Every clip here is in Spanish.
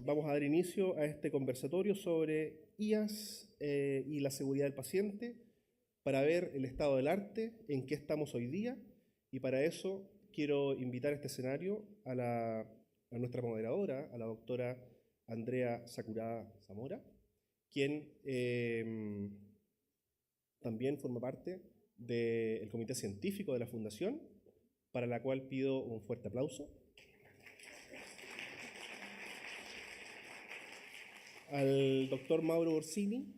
vamos a dar inicio a este conversatorio sobre IAS y la seguridad del paciente para ver el estado del arte, en qué estamos hoy día, y para eso quiero invitar a este escenario a nuestra moderadora, a la doctora Andrea Sakurada Zamora, quien también forma parte del comité científico de la Fundación, para la cual pido un fuerte aplauso. Al doctor Mauro Orsini,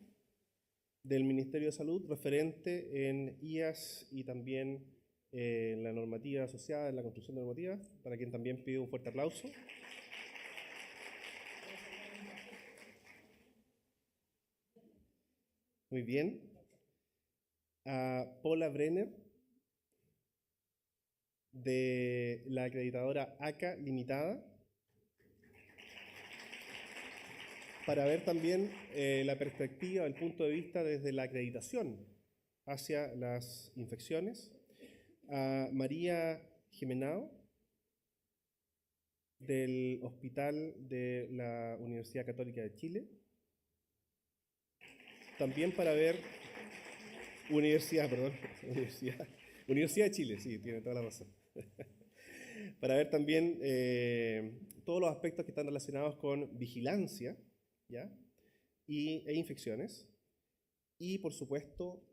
del Ministerio de Salud, referente en IAS y también en la normativa asociada, en la construcción de normativas, para quien también pido un fuerte aplauso. Muy bien. A Paula Brenner, de la acreditadora ACA Limitada, para ver también la perspectiva, el punto de vista desde la acreditación hacia las infecciones. A María Jimenao, del Hospital de la Universidad Católica de Chile. También para ver Universidad de Chile, sí, tiene toda la razón. Para ver también todos los aspectos que están relacionados con vigilancia, ¿ya? E infecciones. Y, por supuesto,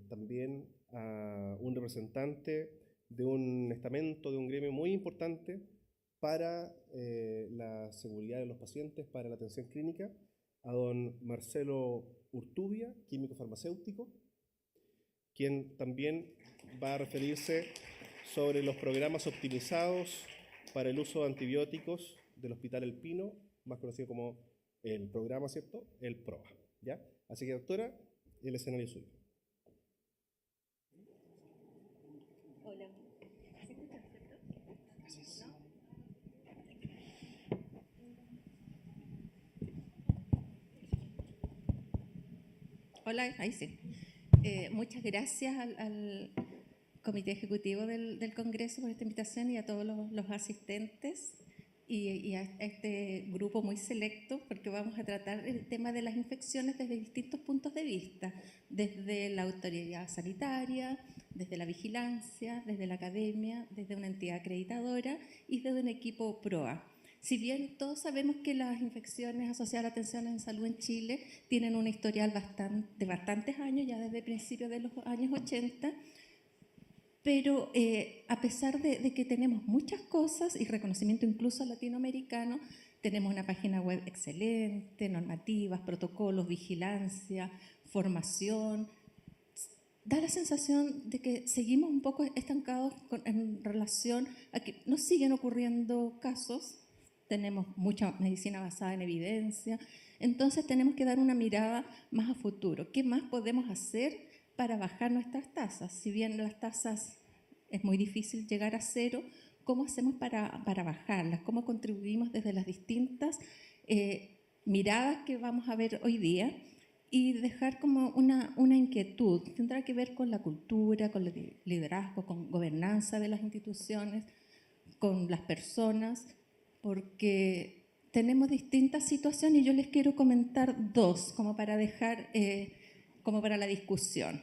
también a un representante de un estamento, de un gremio muy importante para la seguridad de los pacientes, para la atención clínica, a don Marcelo Urtubia, químico farmacéutico, quien también va a referirse sobre los programas optimizados para el uso de antibióticos del Hospital El Pino, más conocido como el programa, ¿cierto? El PROA, ¿ya? Así que, doctora, el escenario es suyo. Hola. ¿Se escucha, cierto? Gracias. ¿No? Hola, ahí sí. Muchas gracias al Comité Ejecutivo del Congreso por esta invitación y a todos los asistentes y a este grupo muy selecto, porque vamos a tratar el tema de las infecciones desde distintos puntos de vista, desde la autoridad sanitaria, desde la vigilancia, desde la academia, desde una entidad acreditadora y desde un equipo PROA. Si bien todos sabemos que las infecciones asociadas a la atención en salud en Chile tienen un historial de bastantes años, ya desde principios de los años 80, pero a pesar de que tenemos muchas cosas y reconocimiento incluso latinoamericano, tenemos una página web excelente, normativas, protocolos, vigilancia, formación. Da la sensación de que seguimos un poco estancados en relación a que no siguen ocurriendo casos. Tenemos mucha medicina basada en evidencia, entonces tenemos que dar una mirada más a futuro. ¿Qué más podemos hacer para bajar nuestras tasas? Si bien las tasas es muy difícil llegar a cero, ¿cómo hacemos para bajarlas? ¿Cómo contribuimos desde las distintas miradas que vamos a ver hoy día? Y dejar como una inquietud. Tendrá que ver con la cultura, con el liderazgo, con gobernanza de las instituciones, con las personas, porque tenemos distintas situaciones y yo les quiero comentar dos, como para dejar, como para la discusión.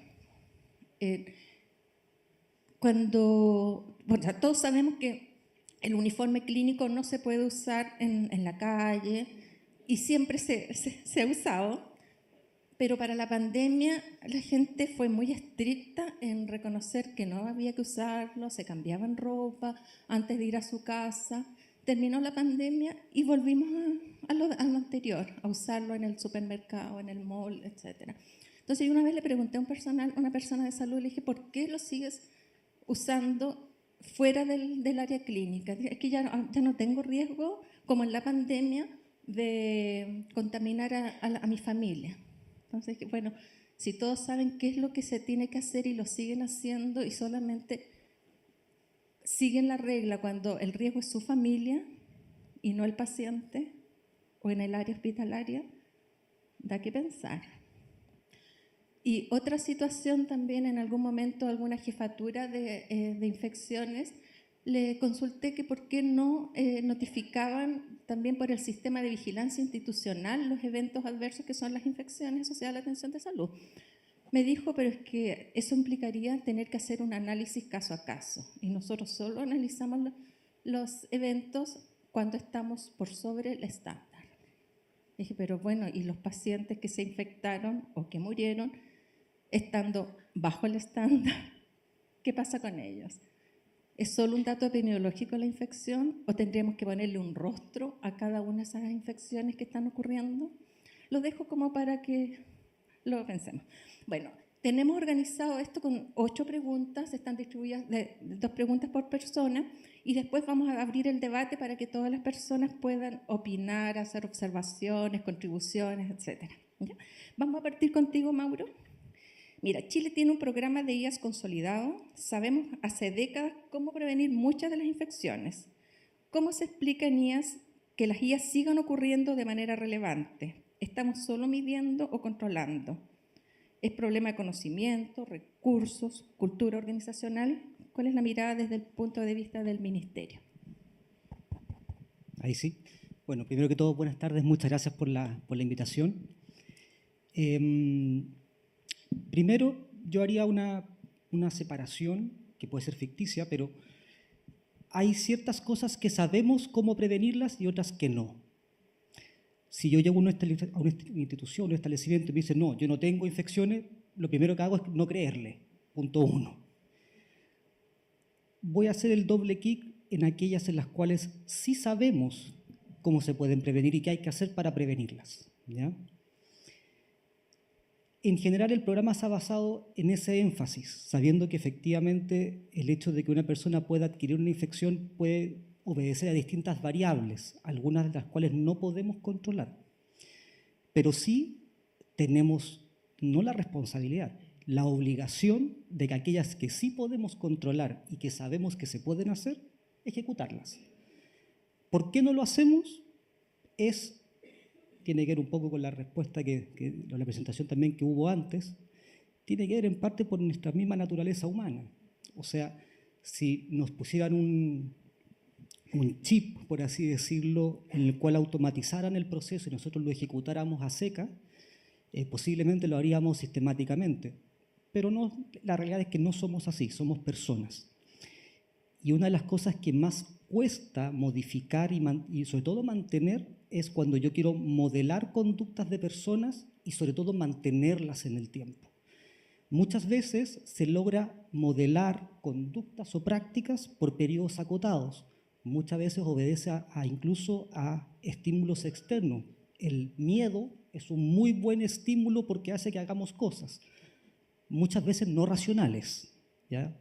Bueno, todos sabemos que el uniforme clínico no se puede usar en la calle y siempre se ha usado, pero para la pandemia la gente fue muy estricta en reconocer que no había que usarlo, se cambiaban ropa antes de ir a su casa. Terminó la pandemia y volvimos a lo anterior, a usarlo en el supermercado, en el mall, etc. Entonces yo una vez le pregunté a una persona de salud, le dije, ¿por qué lo sigues usando fuera del área clínica? Es que ya no tengo riesgo, como en la pandemia, de contaminar a mi familia. Entonces, bueno, si todos saben qué es lo que se tiene que hacer y lo siguen haciendo y solamente siguen la regla cuando el riesgo es su familia y no el paciente o en el área hospitalaria, da que pensar. Y otra situación también, en algún momento alguna jefatura de infecciones le consulté que por qué no notificaban también por el sistema de vigilancia institucional los eventos adversos que son las infecciones asociadas a la atención de salud. Me dijo, pero es que eso implicaría tener que hacer un análisis caso a caso y nosotros solo analizamos los eventos cuando estamos por sobre el estándar. Dije, pero bueno, ¿y los pacientes que se infectaron o que murieron estando bajo el estándar? ¿Qué pasa con ellos? ¿Es solo un dato epidemiológico la infección o tendríamos que ponerle un rostro a cada una de esas infecciones que están ocurriendo? Lo dejo como para que lo pensemos. Bueno, tenemos organizado esto con 8 preguntas, están distribuidas de 2 preguntas por persona y después vamos a abrir el debate para que todas las personas puedan opinar, hacer observaciones, contribuciones, etc. ¿Ya? Vamos a partir contigo, Mauro. Mira, Chile tiene un programa de IAS consolidado. Sabemos hace décadas cómo prevenir muchas de las infecciones. ¿Cómo se explica en IAS que las IAS sigan ocurriendo de manera relevante? ¿Estamos solo midiendo o controlando? ¿Es problema de conocimiento, recursos, cultura organizacional? ¿Cuál es la mirada desde el punto de vista del Ministerio? Ahí sí. Bueno, primero que todo, buenas tardes. Muchas gracias por la invitación. Primero, yo haría una separación, que puede ser ficticia, pero hay ciertas cosas que sabemos cómo prevenirlas y otras que no. Si yo llego a una institución, a un establecimiento y me dicen, no, yo no tengo infecciones, lo primero que hago es no creerle, punto 1. Voy a hacer el doble clic en aquellas en las cuales sí sabemos cómo se pueden prevenir y qué hay que hacer para prevenirlas, ¿ya? En general, el programa se ha basado en ese énfasis, sabiendo que efectivamente el hecho de que una persona pueda adquirir una infección puede obedecer a distintas variables, algunas de las cuales no podemos controlar. Pero sí tenemos no la responsabilidad, la obligación de que aquellas que sí podemos controlar y que sabemos que se pueden hacer, ejecutarlas. ¿Por qué no lo hacemos? Tiene que ver un poco con la respuesta la presentación también que hubo antes, tiene que ver en parte por nuestra misma naturaleza humana. O sea, si nos pusieran un chip, por así decirlo, en el cual automatizaran el proceso y nosotros lo ejecutáramos a seca, posiblemente lo haríamos sistemáticamente. Pero no, la realidad es que no somos así, somos personas. Y una de las cosas que más cuesta modificar y sobre todo mantener es cuando yo quiero modelar conductas de personas y sobre todo mantenerlas en el tiempo. Muchas veces se logra modelar conductas o prácticas por periodos acotados. Muchas veces obedece incluso a estímulos externos. El miedo es un muy buen estímulo porque hace que hagamos cosas, muchas veces no racionales, ¿ya?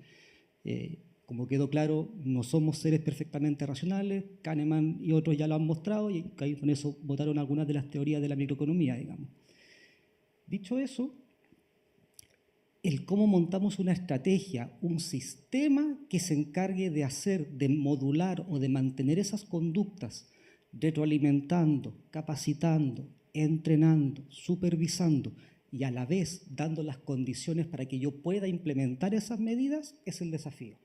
Como quedó claro, no somos seres perfectamente racionales. Kahneman y otros ya lo han mostrado y con eso votaron algunas de las teorías de la microeconomía, digamos. Dicho eso, el cómo montamos una estrategia, un sistema que se encargue de modular o de mantener esas conductas, retroalimentando, capacitando, entrenando, supervisando y a la vez dando las condiciones para que yo pueda implementar esas medidas, es el desafío.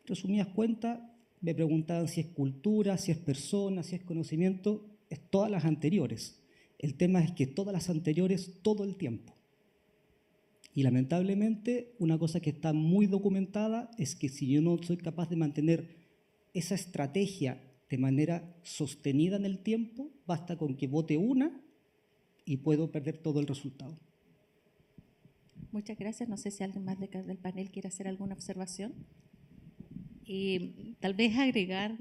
Resumidas cuentas, me preguntaban si es cultura, si es persona, si es conocimiento, es todas las anteriores. El tema es que todas las anteriores todo el tiempo. Y lamentablemente, una cosa que está muy documentada es que si yo no soy capaz de mantener esa estrategia de manera sostenida en el tiempo, basta con que vote una y puedo perder todo el resultado. Muchas gracias. No sé si alguien más del panel quiere hacer alguna observación. Tal vez agregar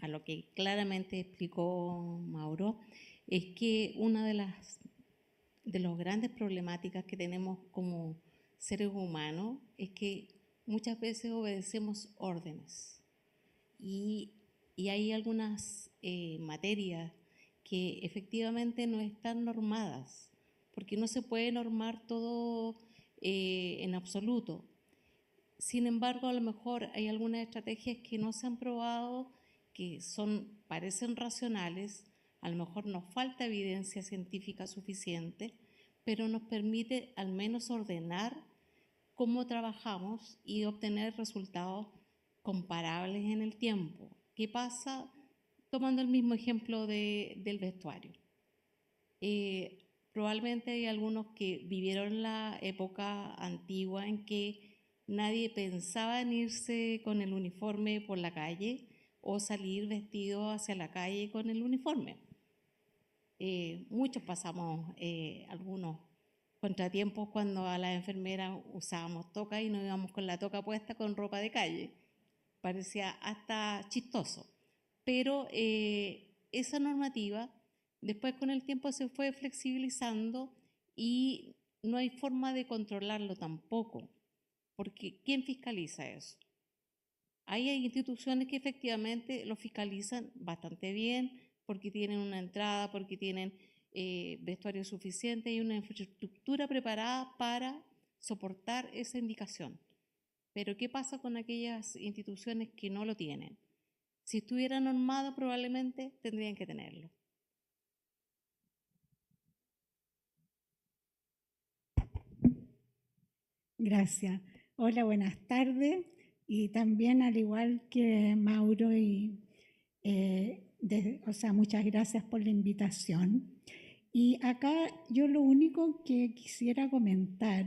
a lo que claramente explicó Mauro, es que una de las grandes problemáticas que tenemos como seres humanos es que muchas veces obedecemos órdenes y hay algunas materias que efectivamente no están normadas, porque no se puede normar todo en absoluto. Sin embargo, a lo mejor hay algunas estrategias que no se han probado, que parecen racionales, a lo mejor nos falta evidencia científica suficiente, pero nos permite al menos ordenar cómo trabajamos y obtener resultados comparables en el tiempo. ¿Qué pasa? Tomando el mismo ejemplo del vestuario. Probablemente hay algunos que vivieron la época antigua en que nadie pensaba en irse con el uniforme por la calle o salir vestido hacia la calle con el uniforme. Muchos pasamos algunos contratiempos cuando a las enfermeras usábamos toca y nos íbamos con la toca puesta con ropa de calle. Parecía hasta chistoso. Pero esa normativa después con el tiempo se fue flexibilizando y no hay forma de controlarlo tampoco, porque ¿quién fiscaliza eso? Hay instituciones que efectivamente lo fiscalizan bastante bien porque tienen una entrada, porque tienen vestuario suficiente y una infraestructura preparada para soportar esa indicación. Pero ¿qué pasa con aquellas instituciones que no lo tienen? Si estuviera normado, probablemente tendrían que tenerlo. Gracias. Hola, buenas tardes. Y también, al igual que Mauro, muchas gracias por la invitación. Y acá yo lo único que quisiera comentar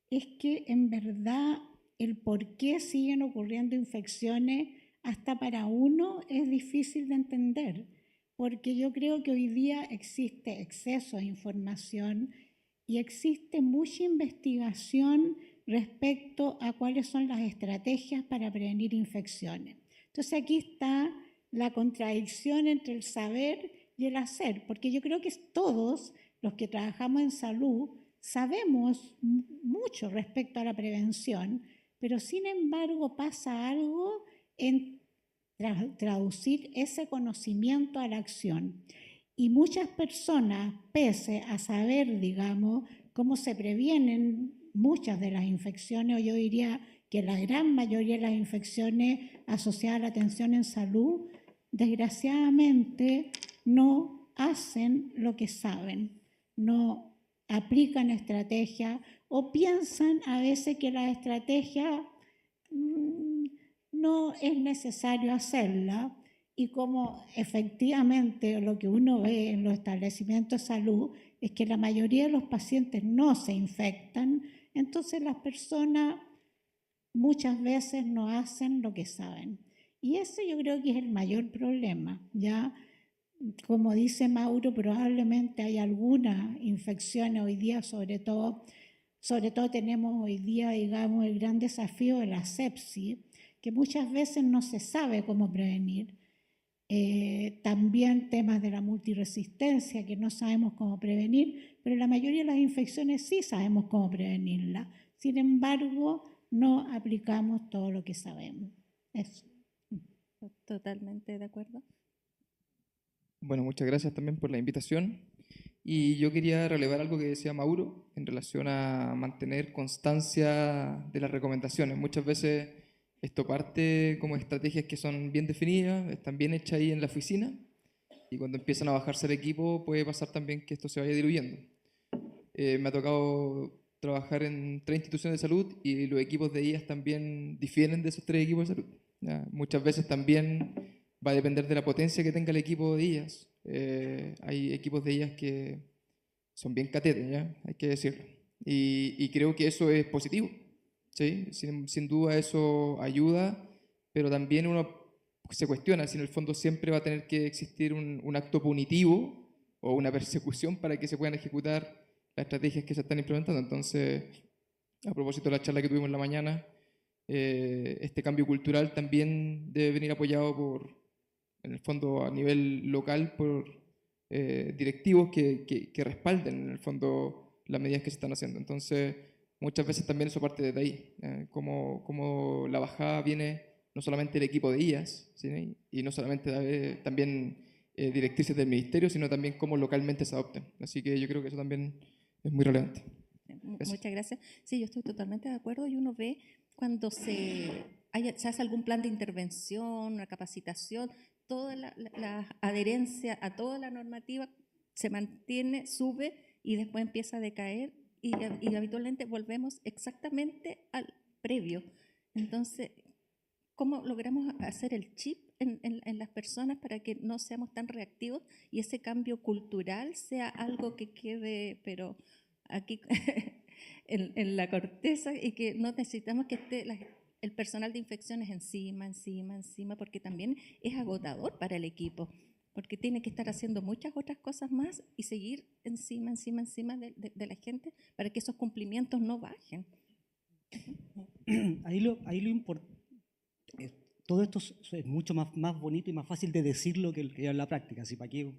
es que en verdad el por qué siguen ocurriendo infecciones hasta para uno es difícil de entender, porque yo creo que hoy día existe exceso de información y existe mucha investigación respecto a cuáles son las estrategias para prevenir infecciones. Entonces aquí está la contradicción entre el saber y el hacer, porque yo creo que todos los que trabajamos en salud sabemos mucho respecto a la prevención, pero sin embargo pasa algo en traducir ese conocimiento a la acción. Y muchas personas, pese a saber, digamos, cómo se previenen muchas de las infecciones, o yo diría que la gran mayoría de las infecciones asociadas a la atención en salud, desgraciadamente no hacen lo que saben, no aplican estrategias o piensan a veces que la estrategia no es necesario hacerla. Y como efectivamente lo que uno ve en los establecimientos de salud es que la mayoría de los pacientes no se infectan, entonces las personas muchas veces no hacen lo que saben. Y ese yo creo que es el mayor problema. Ya, como dice Mauro, probablemente hay algunas infecciones hoy día, sobre todo tenemos hoy día, digamos, el gran desafío de la sepsis, que muchas veces no se sabe cómo prevenir. También temas de la multiresistencia que no sabemos cómo prevenir, pero la mayoría de las infecciones sí sabemos cómo prevenirlas. Sin embargo, no aplicamos todo lo que sabemos. Eso. Totalmente de acuerdo. Bueno, muchas gracias también por la invitación. Y yo quería relevar algo que decía Mauro en relación a mantener constancia de las recomendaciones. Muchas veces esto parte como estrategias que son bien definidas, están bien hechas ahí en la oficina, y cuando empiezan a bajarse el equipo puede pasar también que esto se vaya diluyendo. Me ha tocado trabajar en 3 instituciones de salud y los equipos de ellas también difieren de esos 3 equipos de salud. Muchas veces también va a depender de la potencia que tenga el equipo de ellas. Hay equipos de ellas que son bien catetes, ¿ya? Hay que decirlo. Y creo que eso es positivo. ¿Sí? Sin duda eso ayuda, pero también uno se cuestiona si en el fondo siempre va a tener que existir un acto punitivo o una persecución para que se puedan ejecutar las estrategias que se están implementando. Entonces, a propósito de la charla que tuvimos en la mañana, este cambio cultural también debe venir apoyado por, en el fondo a nivel local, por directivos que respalden en el fondo las medidas que se están haciendo. Entonces, muchas veces también eso parte desde ahí, como la bajada viene no solamente del equipo de IAS, ¿sí? Y no solamente también directrices del ministerio, sino también cómo localmente se adoptan. Así que yo creo que eso también es muy relevante. Gracias. Muchas gracias. Sí, yo estoy totalmente de acuerdo y uno ve cuando se hace algún plan de intervención, una capacitación, toda la adherencia a toda la normativa se mantiene, sube y después empieza a decaer. Y habitualmente volvemos exactamente al previo. Entonces, cómo logramos hacer el chip en las personas para que no seamos tan reactivos y ese cambio cultural sea algo que quede, pero aquí en la corteza, y que no necesitamos que esté el personal de infecciones encima, porque también es agotador para el equipo, porque tiene que estar haciendo muchas otras cosas más y seguir encima de la gente para que esos cumplimientos no bajen. Ahí lo importante, todo esto es mucho más bonito y más fácil de decirlo que en la práctica, ¿sí? ¿Para qué?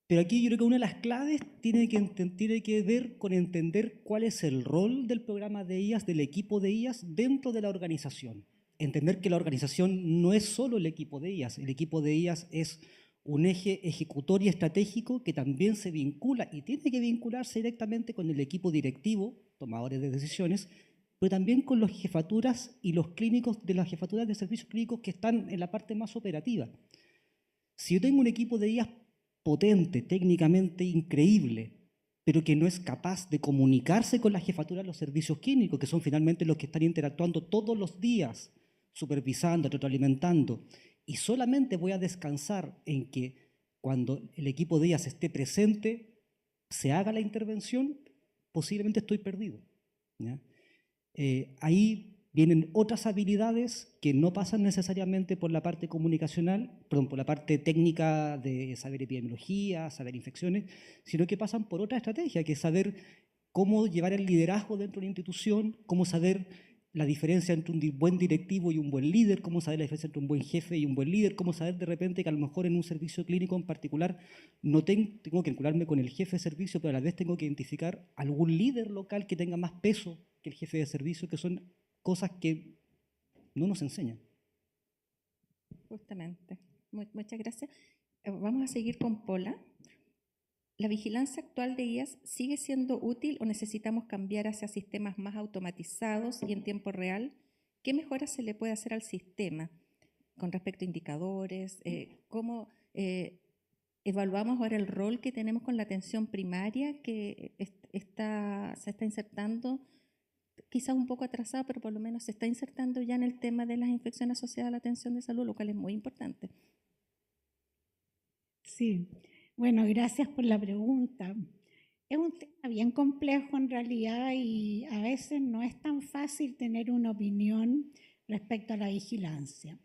Pero aquí yo creo que una de las claves tiene que ver con entender cuál es el rol del programa de IAS, del equipo de IAS dentro de la organización. Entender que la organización no es solo el equipo de IAS, el equipo de IAS es un eje ejecutor y estratégico que también se vincula y tiene que vincularse directamente con el equipo directivo, tomadores de decisiones, pero también con las jefaturas y los clínicos de las jefaturas de servicios clínicos que están en la parte más operativa. Si yo tengo un equipo de IAS potente, técnicamente increíble, pero que no es capaz de comunicarse con la jefatura de los servicios clínicos, que son finalmente los que están interactuando todos los días, supervisando, retroalimentando, y solamente voy a descansar en que cuando el equipo de IAS esté presente, se haga la intervención, posiblemente estoy perdido, ¿ya? Ahí vienen otras habilidades que no pasan necesariamente por la parte comunicacional, perdón, por la parte técnica de saber epidemiología, saber infecciones, sino que pasan por otra estrategia, que es saber cómo llevar el liderazgo dentro de una institución, cómo saber la diferencia entre un buen directivo y un buen líder, cómo saber la diferencia entre un buen jefe y un buen líder, cómo saber de repente que a lo mejor en un servicio clínico en particular no tengo que vincularme con el jefe de servicio, pero a la vez tengo que identificar algún líder local que tenga más peso que el jefe de servicio, que son cosas que no nos enseñan. Justamente. Muchas gracias. Vamos a seguir con Paula. ¿La vigilancia actual de IAS sigue siendo útil o necesitamos cambiar hacia sistemas más automatizados y en tiempo real? ¿Qué mejoras se le puede hacer al sistema con respecto a indicadores? ¿Cómo evaluamos ahora el rol que tenemos con la atención primaria que se está insertando? Quizás un poco atrasado, pero por lo menos se está insertando ya en el tema de las infecciones asociadas a la atención de salud, lo cual es muy importante. Sí, bueno, gracias por la pregunta. Es un tema bien complejo en realidad y a veces no es tan fácil tener una opinión respecto a la vigilancia.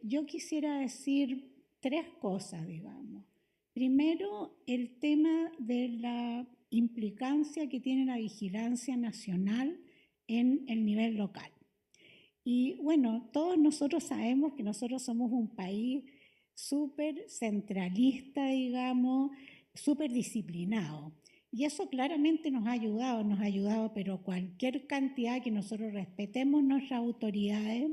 Yo quisiera decir 3 cosas, digamos. Primero, el tema de la implicancia que tiene la vigilancia nacional en el nivel local. Y bueno, todos nosotros sabemos que nosotros somos un país súper centralista, digamos, súper disciplinado. Y eso claramente nos ha ayudado, pero cualquier cantidad que nosotros respetemos nuestras autoridades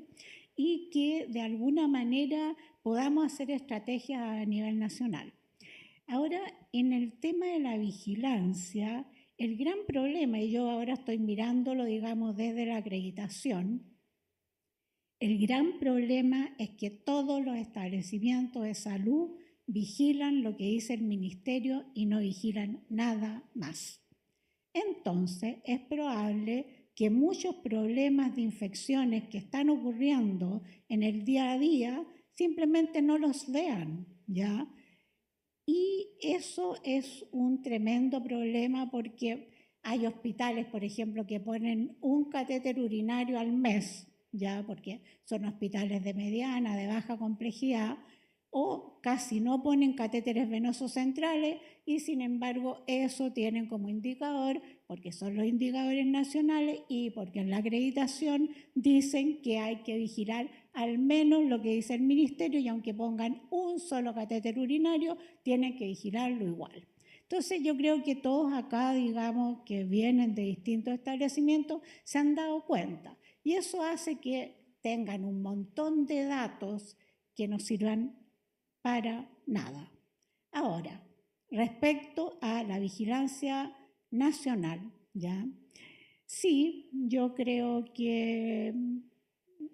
y que de alguna manera podamos hacer estrategias a nivel nacional. Ahora, en el tema de la vigilancia, el gran problema, y yo ahora estoy mirándolo, digamos, desde la acreditación, el gran problema es que todos los establecimientos de salud vigilan lo que dice el ministerio y no vigilan nada más. Entonces, es probable que muchos problemas de infecciones que están ocurriendo en el día a día simplemente no los vean, ¿ya? Y eso es un tremendo problema porque hay hospitales, por ejemplo, que ponen un catéter urinario al mes, ya, porque son hospitales de mediana, de baja complejidad, o casi no ponen catéteres venosos centrales y sin embargo eso tienen como indicador, porque son los indicadores nacionales y porque en la acreditación dicen que hay que vigilar al menos lo que dice el ministerio y aunque pongan un solo catéter urinario, tienen que vigilarlo igual. Entonces yo creo que todos acá, digamos, que vienen de distintos establecimientos, se han dado cuenta. Y eso hace que tengan un montón de datos que no sirvan para nada. Ahora, respecto a la vigilancia nacional, ¿ya? Sí, yo creo que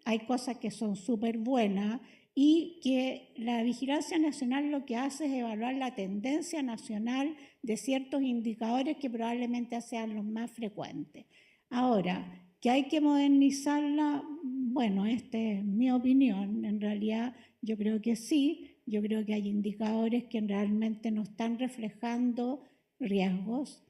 hay cosas que son súper buenas y que la vigilancia nacional lo que hace es evaluar la tendencia nacional de ciertos indicadores que probablemente sean los más frecuentes. Ahora, ¿Que hay que modernizarla? Bueno, esta es mi opinión. En realidad yo creo que sí. Yo creo que hay indicadores que realmente no están reflejando riesgos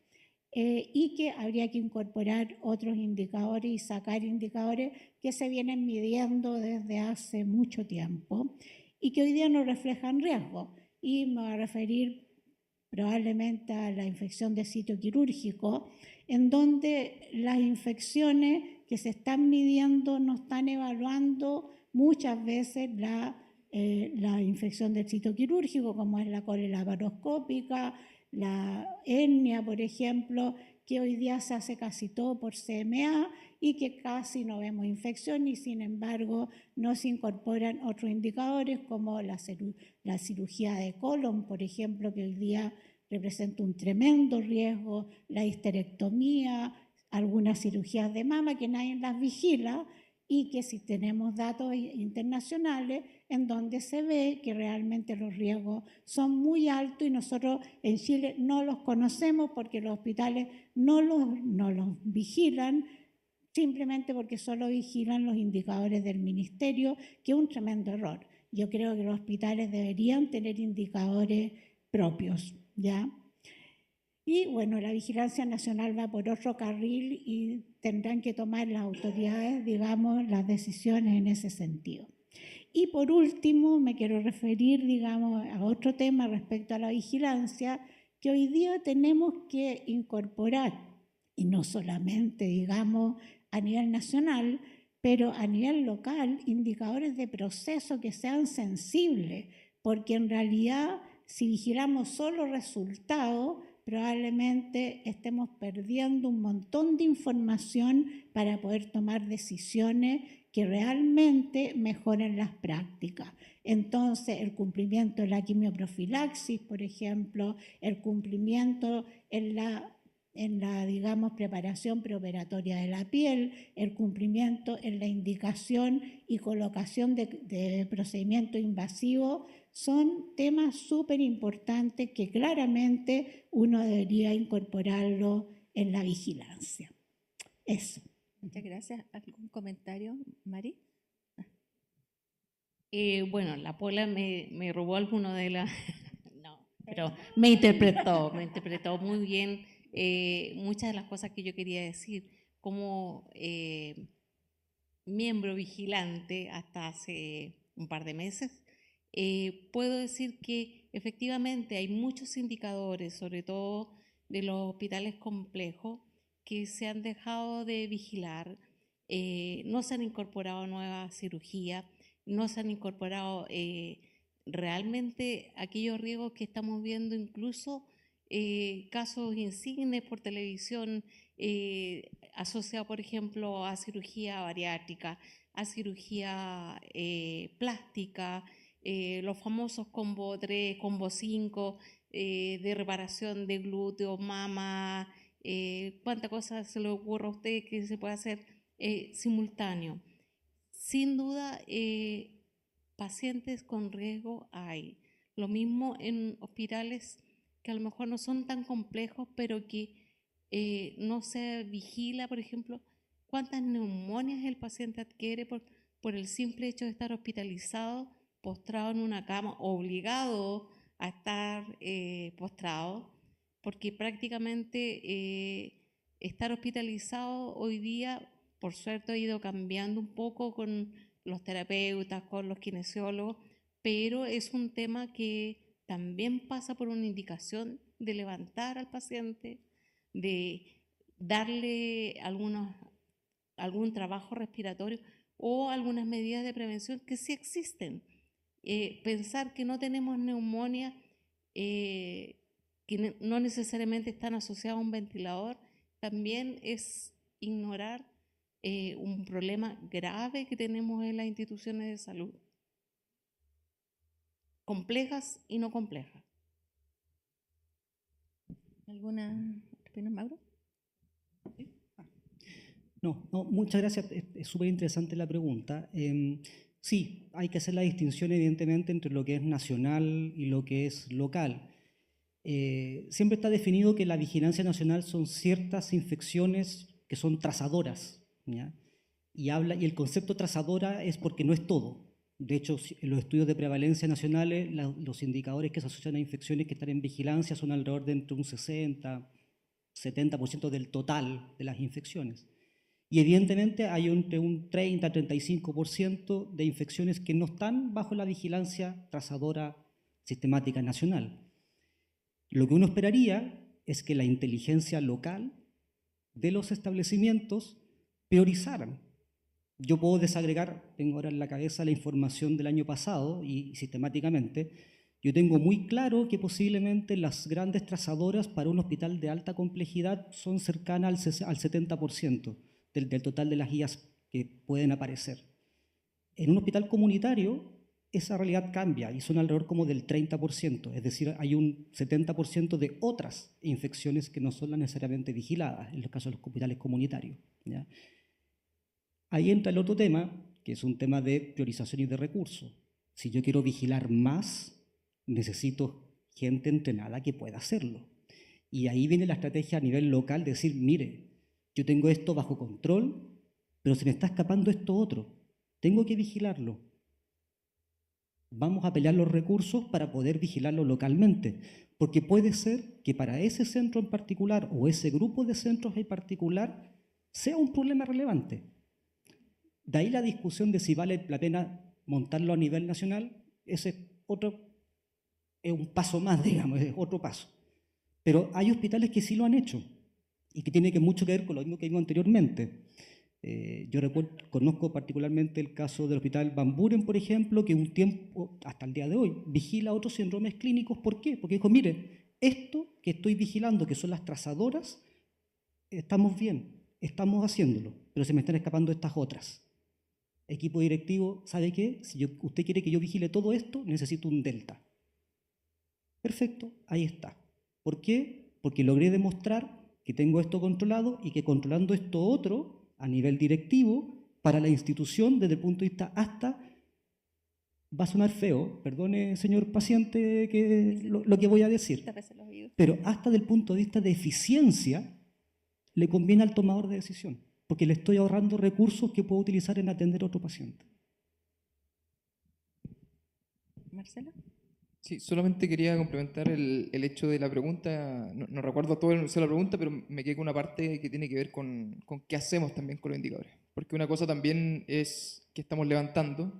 y que habría que incorporar otros indicadores y sacar indicadores que se vienen midiendo desde hace mucho tiempo y que hoy día no reflejan riesgos. Y me voy a referir probablemente a la infección de sitio quirúrgico, en donde las infecciones que se están midiendo no están evaluando muchas veces la infección del sitio quirúrgico, como es la cólera laparoscópica, la hernia, por ejemplo, que hoy día se hace casi todo por CMA y que casi no vemos infección y sin embargo no se incorporan otros indicadores como la cirugía de colon, por ejemplo, que hoy día representa un tremendo riesgo, la histerectomía, algunas cirugías de mama que nadie las vigila y que si tenemos datos internacionales en donde se ve que realmente los riesgos son muy altos y nosotros en Chile no los conocemos porque los hospitales no los vigilan, simplemente porque solo vigilan los indicadores del ministerio, que es un tremendo error. Yo creo que los hospitales deberían tener indicadores propios, ¿ya? Y bueno, la vigilancia nacional va por otro carril y tendrán que tomar las autoridades, digamos, las decisiones en ese sentido. Y por último, me quiero referir, digamos, a otro tema respecto a la vigilancia, que hoy día tenemos que incorporar, y no solamente, digamos, a nivel nacional, pero a nivel local, indicadores de proceso que sean sensibles, porque en realidad, si vigilamos solo resultados, probablemente estemos perdiendo un montón de información para poder tomar decisiones que realmente mejoren las prácticas. Entonces, el cumplimiento de la quimioprofilaxis, por ejemplo, el cumplimiento en la digamos, preparación preoperatoria de la piel, el cumplimiento en la indicación y colocación de procedimientos invasivos, son temas súper importantes que claramente uno debería incorporarlo en la vigilancia. Eso. Muchas gracias. ¿Algún comentario, Mari? Bueno, la Pola me robó alguno de las... No, pero me interpretó muy bien muchas de las cosas que yo quería decir. Como miembro vigilante hasta hace un par de meses, puedo decir que efectivamente hay muchos indicadores, sobre todo de los hospitales complejos, que se han dejado de vigilar, no se han incorporado nuevas cirugías, no se han incorporado realmente aquellos riesgos que estamos viendo, incluso casos insignes por televisión asociados, por ejemplo, a cirugía bariátrica, a cirugía plástica, los famosos combo 3, combo 5, de reparación de glúteo, mama, cuánta cosa se le ocurre a usted que se puede hacer simultáneo. Sin duda, pacientes con riesgo hay. Lo mismo en hospitales que a lo mejor no son tan complejos, pero que no se vigila, por ejemplo, cuántas neumonias el paciente adquiere por el simple hecho de estar hospitalizado, postrado en una cama, obligado a estar postrado, porque prácticamente estar hospitalizado hoy día, por suerte, ha ido cambiando un poco con los terapeutas, con los kinesiólogos, pero es un tema que también pasa por una indicación de levantar al paciente, de darle algún trabajo respiratorio o algunas medidas de prevención que sí existen. Pensar que no tenemos neumonía, que no necesariamente están asociados a un ventilador, también es ignorar un problema grave que tenemos en las instituciones de salud, complejas y no complejas. ¿Alguna opinión, Mauro? No, muchas gracias. Es súper interesante la pregunta. Sí, hay que hacer la distinción evidentemente entre lo que es nacional y lo que es local. Siempre está definido que la vigilancia nacional son ciertas infecciones que son trazadoras, ¿ya? Y el concepto trazadora es porque no es todo. De hecho, en los estudios de prevalencia nacionales, los indicadores que se asocian a infecciones que están en vigilancia son alrededor de entre un 60-70% del total de las infecciones. Y evidentemente hay entre un 30-35% de infecciones que no están bajo la vigilancia trazadora sistemática nacional. Lo que uno esperaría es que la inteligencia local de los establecimientos priorizaran. Yo puedo desagregar, tengo ahora en la cabeza la información del año pasado y sistemáticamente, yo tengo muy claro que posiblemente las grandes trazadoras para un hospital de alta complejidad son cercanas al 70% del total de las guías que pueden aparecer. En un hospital comunitario esa realidad cambia y son alrededor como del 30%, es decir, hay un 70% de otras infecciones que no son las necesariamente vigiladas, en los casos de los hospitales comunitarios, ¿ya? Ahí entra el otro tema, que es un tema de priorización y de recursos. Si yo quiero vigilar más, necesito gente entrenada que pueda hacerlo. Y ahí viene la estrategia a nivel local de decir, mire, yo tengo esto bajo control, pero se me está escapando esto otro. Tengo que vigilarlo. Vamos a pelear los recursos para poder vigilarlo localmente, porque puede ser que para ese centro en particular o ese grupo de centros en particular sea un problema relevante. De ahí la discusión de si vale la pena montarlo a nivel nacional, ese es un paso más, digamos, es otro paso. Pero hay hospitales que sí lo han hecho y que tiene mucho que ver con lo mismo que vimos anteriormente. Yo conozco particularmente el caso del Hospital Van Buren, por ejemplo, que un tiempo, hasta el día de hoy, vigila otros síndromes clínicos. ¿Por qué? Porque dijo, mire, esto que estoy vigilando, que son las trazadoras, estamos bien, estamos haciéndolo, pero se me están escapando estas otras. Equipo directivo, ¿sabe qué? Si usted quiere que yo vigile todo esto, necesito un delta. Perfecto, ahí está. ¿Por qué? Porque logré demostrar que tengo esto controlado y que controlando esto otro a nivel directivo para la institución desde el punto de vista hasta, va a sonar feo, perdone señor paciente lo que voy a decir, pero hasta del punto de vista de eficiencia le conviene al tomador de decisión, porque le estoy ahorrando recursos que puedo utilizar en atender a otro paciente. Marcelo. Sí, solamente quería complementar el hecho de la pregunta. No recuerdo todo el enunciado de la pregunta, pero me quedé con una parte que tiene que ver con qué hacemos también con los indicadores. Porque una cosa también es que estamos levantando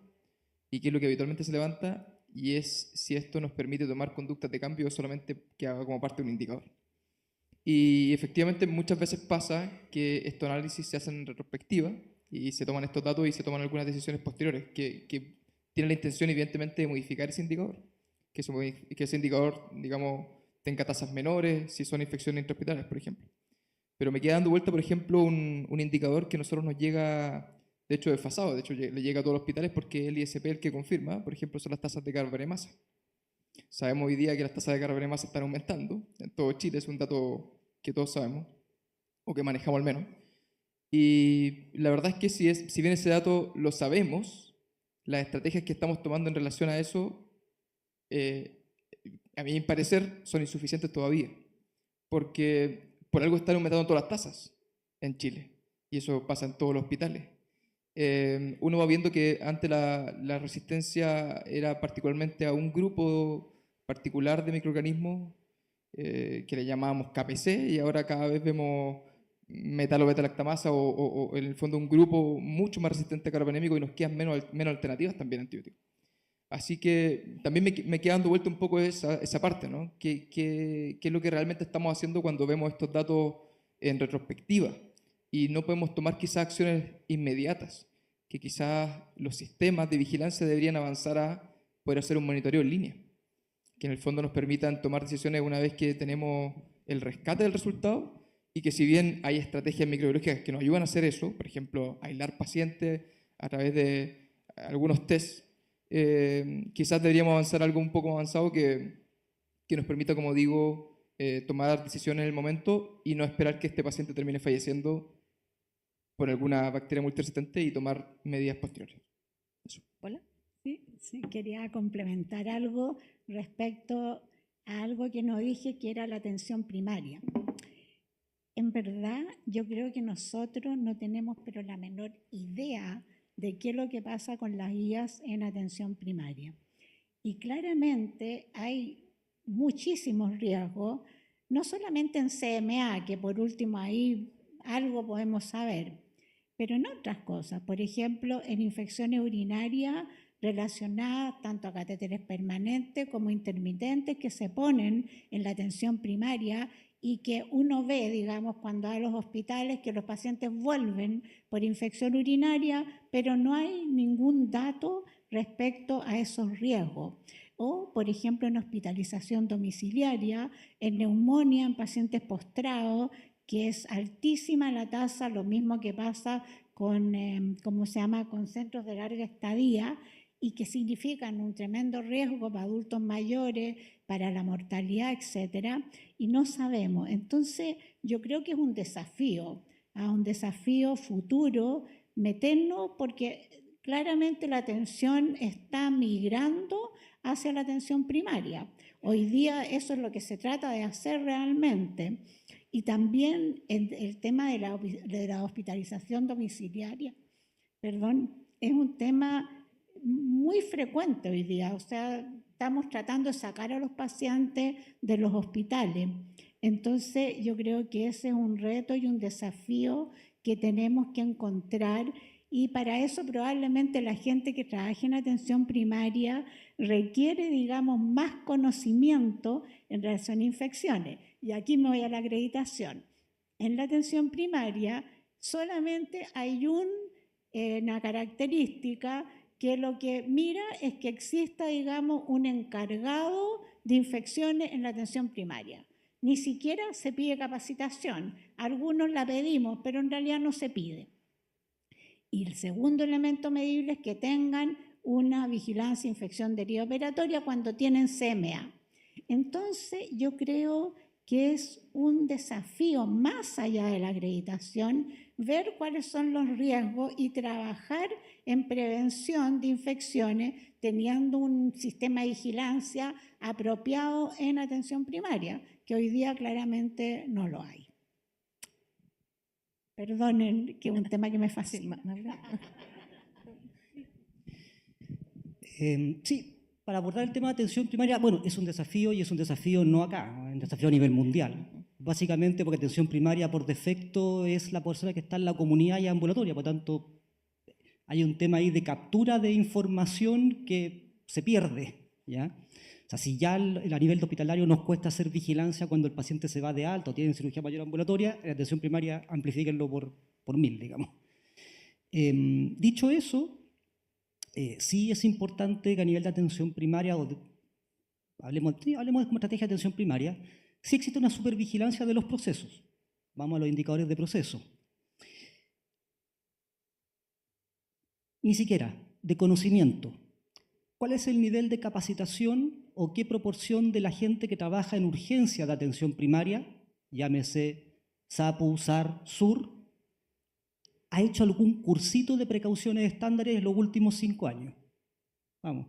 y qué es lo que habitualmente se levanta, y es si esto nos permite tomar conductas de cambio o solamente que haga como parte de un indicador. Y efectivamente muchas veces pasa que estos análisis se hacen en retrospectiva y se toman estos datos y se toman algunas decisiones posteriores que tienen la intención evidentemente de modificar ese indicador. Que ese indicador, digamos, tenga tasas menores si son infecciones intrahospitalarias, por ejemplo. Pero me queda dando vuelta, por ejemplo, un indicador que a nosotros nos llega, de hecho, desfasado. De hecho, le llega a todos los hospitales porque es el ISP el que confirma, por ejemplo, son las tasas de carga de masa. Sabemos hoy día que las tasas de carga de masa están aumentando. En todo Chile es un dato que todos sabemos, o que manejamos al menos. Y la verdad es que si bien ese dato lo sabemos, las estrategias que estamos tomando en relación a eso, a mi parecer, son insuficientes todavía, porque por algo están aumentando todas las tasas en Chile, y eso pasa en todos los hospitales. Uno va viendo que antes la resistencia era particularmente a un grupo particular de microorganismos que le llamábamos KPC, y ahora cada vez vemos metalo-beta-lactamasa o en el fondo un grupo mucho más resistente a carbanémico, y nos quedan menos alternativas también antibióticos. Así que también me queda dando vuelta un poco esa parte, ¿no? ¿Qué es lo que realmente estamos haciendo cuando vemos estos datos en retrospectiva? Y no podemos tomar quizás acciones inmediatas, que quizás los sistemas de vigilancia deberían avanzar a poder hacer un monitoreo en línea, que en el fondo nos permitan tomar decisiones una vez que tenemos el rescate del resultado, y que si bien hay estrategias microbiológicas que nos ayudan a hacer eso, por ejemplo, aislar pacientes a través de algunos tests, quizás deberíamos avanzar algo un poco avanzado que nos permita, como digo, tomar decisiones en el momento y no esperar que este paciente termine falleciendo por alguna bacteria multiresistente y tomar medidas posteriores. Eso. Hola. Sí, quería complementar algo respecto a algo que no dije, que era la atención primaria. en verdad yo creo que nosotros no tenemos pero la menor idea de qué es lo que pasa con las guías en atención primaria. Y claramente hay muchísimos riesgos, no solamente en CMA, que por último ahí algo podemos saber, pero en otras cosas. Por ejemplo, en infecciones urinarias relacionadas tanto a catéteres permanentes como intermitentes que se ponen en la atención primaria y que uno ve, digamos, cuando va a los hospitales que los pacientes vuelven por infección urinaria, pero no hay ningún dato respecto a esos riesgos. O, por ejemplo, en hospitalización domiciliaria, en neumonía en pacientes postrados, que es altísima la tasa, lo mismo que pasa con, ¿cómo se llama?, con centros de larga estadía, y que significan un tremendo riesgo para adultos mayores, para la mortalidad, etcétera, y no sabemos. Entonces, yo creo que es un desafío futuro meternos, porque claramente la atención está migrando hacia la atención primaria. Hoy día eso es lo que se trata de hacer realmente. Y también el tema de la hospitalización domiciliaria, es un tema muy frecuente hoy día. O sea, estamos tratando de sacar a los pacientes de los hospitales. Entonces, yo creo que ese es un reto y un desafío que tenemos que encontrar, y para eso probablemente la gente que trabaja en atención primaria requiere, digamos, más conocimiento en relación a infecciones. Y aquí me voy a la acreditación. En la atención primaria solamente hay una característica que lo que mira es que exista, digamos, un encargado de infecciones en la atención primaria. Ni siquiera se pide capacitación. Algunos la pedimos, pero en realidad no se pide. Y el segundo elemento medible es que tengan una vigilancia de infección deriva-operatoria cuando tienen CMA. Entonces, yo creo que es un desafío más allá de la acreditación, ver cuáles son los riesgos y trabajar en prevención de infecciones teniendo un sistema de vigilancia apropiado en atención primaria, que hoy día claramente no lo hay. Perdonen, que es un tema que me fascina. Sí, para abordar el tema de atención primaria, bueno, es un desafío y es un desafío no acá, es un desafío a nivel mundial. Básicamente porque atención primaria por defecto es la persona que está en la comunidad y ambulatoria, por tanto hay un tema ahí de captura de información que se pierde, ¿ya? O sea, si ya a nivel de hospitalario nos cuesta hacer vigilancia cuando el paciente se va de alta o tiene cirugía mayor ambulatoria, en atención primaria amplifíquenlo por 1000, digamos. Dicho eso, sí es importante que a nivel de atención primaria, hablemos de como estrategia de atención primaria, sí existe una supervigilancia de los procesos. Vamos a los indicadores de proceso. Ni siquiera de conocimiento. ¿Cuál es el nivel de capacitación o qué proporción de la gente que trabaja en urgencia de atención primaria, llámese SAPU, SAR, SUR, ha hecho algún cursito de precauciones estándares en los últimos 5 años? Vamos,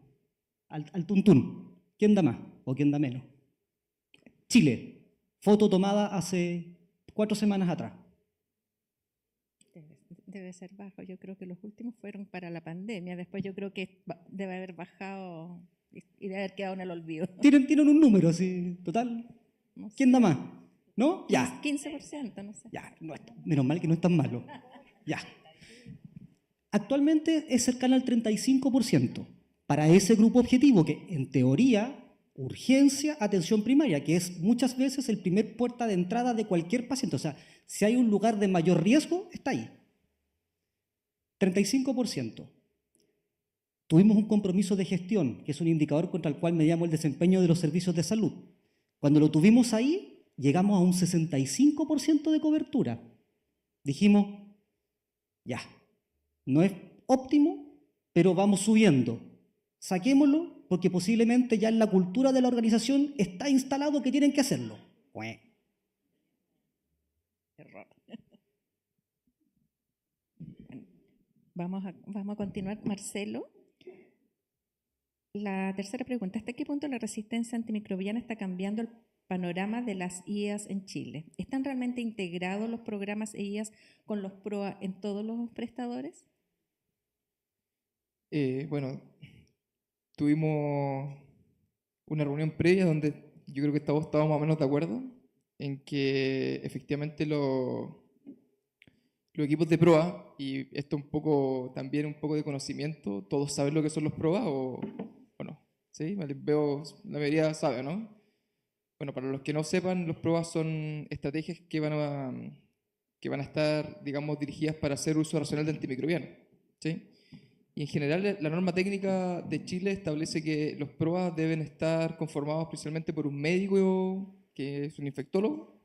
al tuntún. ¿Quién da más o quién da menos? Chile, foto tomada hace 4 semanas atrás. Debe ser bajo. Yo creo que los últimos fueron para la pandemia. Después yo creo que debe haber bajado y debe haber quedado en el olvido. Tienen un número así, total. No sé. ¿Quién da más? ¿No? Ya. 15%, no sé. Ya, menos mal que no es tan malo. Ya. Actualmente es cercana al 35% para ese grupo objetivo que, en teoría, urgencia, atención primaria, que es muchas veces el primer puerta de entrada de cualquier paciente. O sea, si hay un lugar de mayor riesgo, está ahí. 35%. Tuvimos un compromiso de gestión, que es un indicador contra el cual medíamos el desempeño de los servicios de salud. Cuando lo tuvimos ahí, llegamos a un 65% de cobertura. Dijimos, ya, no es óptimo, pero vamos subiendo. Saquémoslo porque posiblemente ya en la cultura de la organización está instalado que tienen que hacerlo. Error. Vamos a continuar. Marcelo, la tercera pregunta. ¿Hasta qué punto la resistencia antimicrobiana está cambiando el panorama de las IAS en Chile. ¿Están realmente integrados los programas IAS con los PROA en todos los prestadores? Bueno, tuvimos una reunión previa donde yo creo que todos estábamos más o menos de acuerdo en que efectivamente los equipos de proa, y esto un poco también un poco de conocimiento, ¿todos saben lo que son los proa o no? ¿Sí? Veo, la mayoría sabe, ¿no? Bueno, para los que no sepan, los proa son estrategias que van a estar, digamos, dirigidas para hacer uso racional de antimicrobianos, ¿sí? Y en general la norma técnica de Chile establece que los PROA deben estar conformados principalmente por un médico, que es un infectólogo,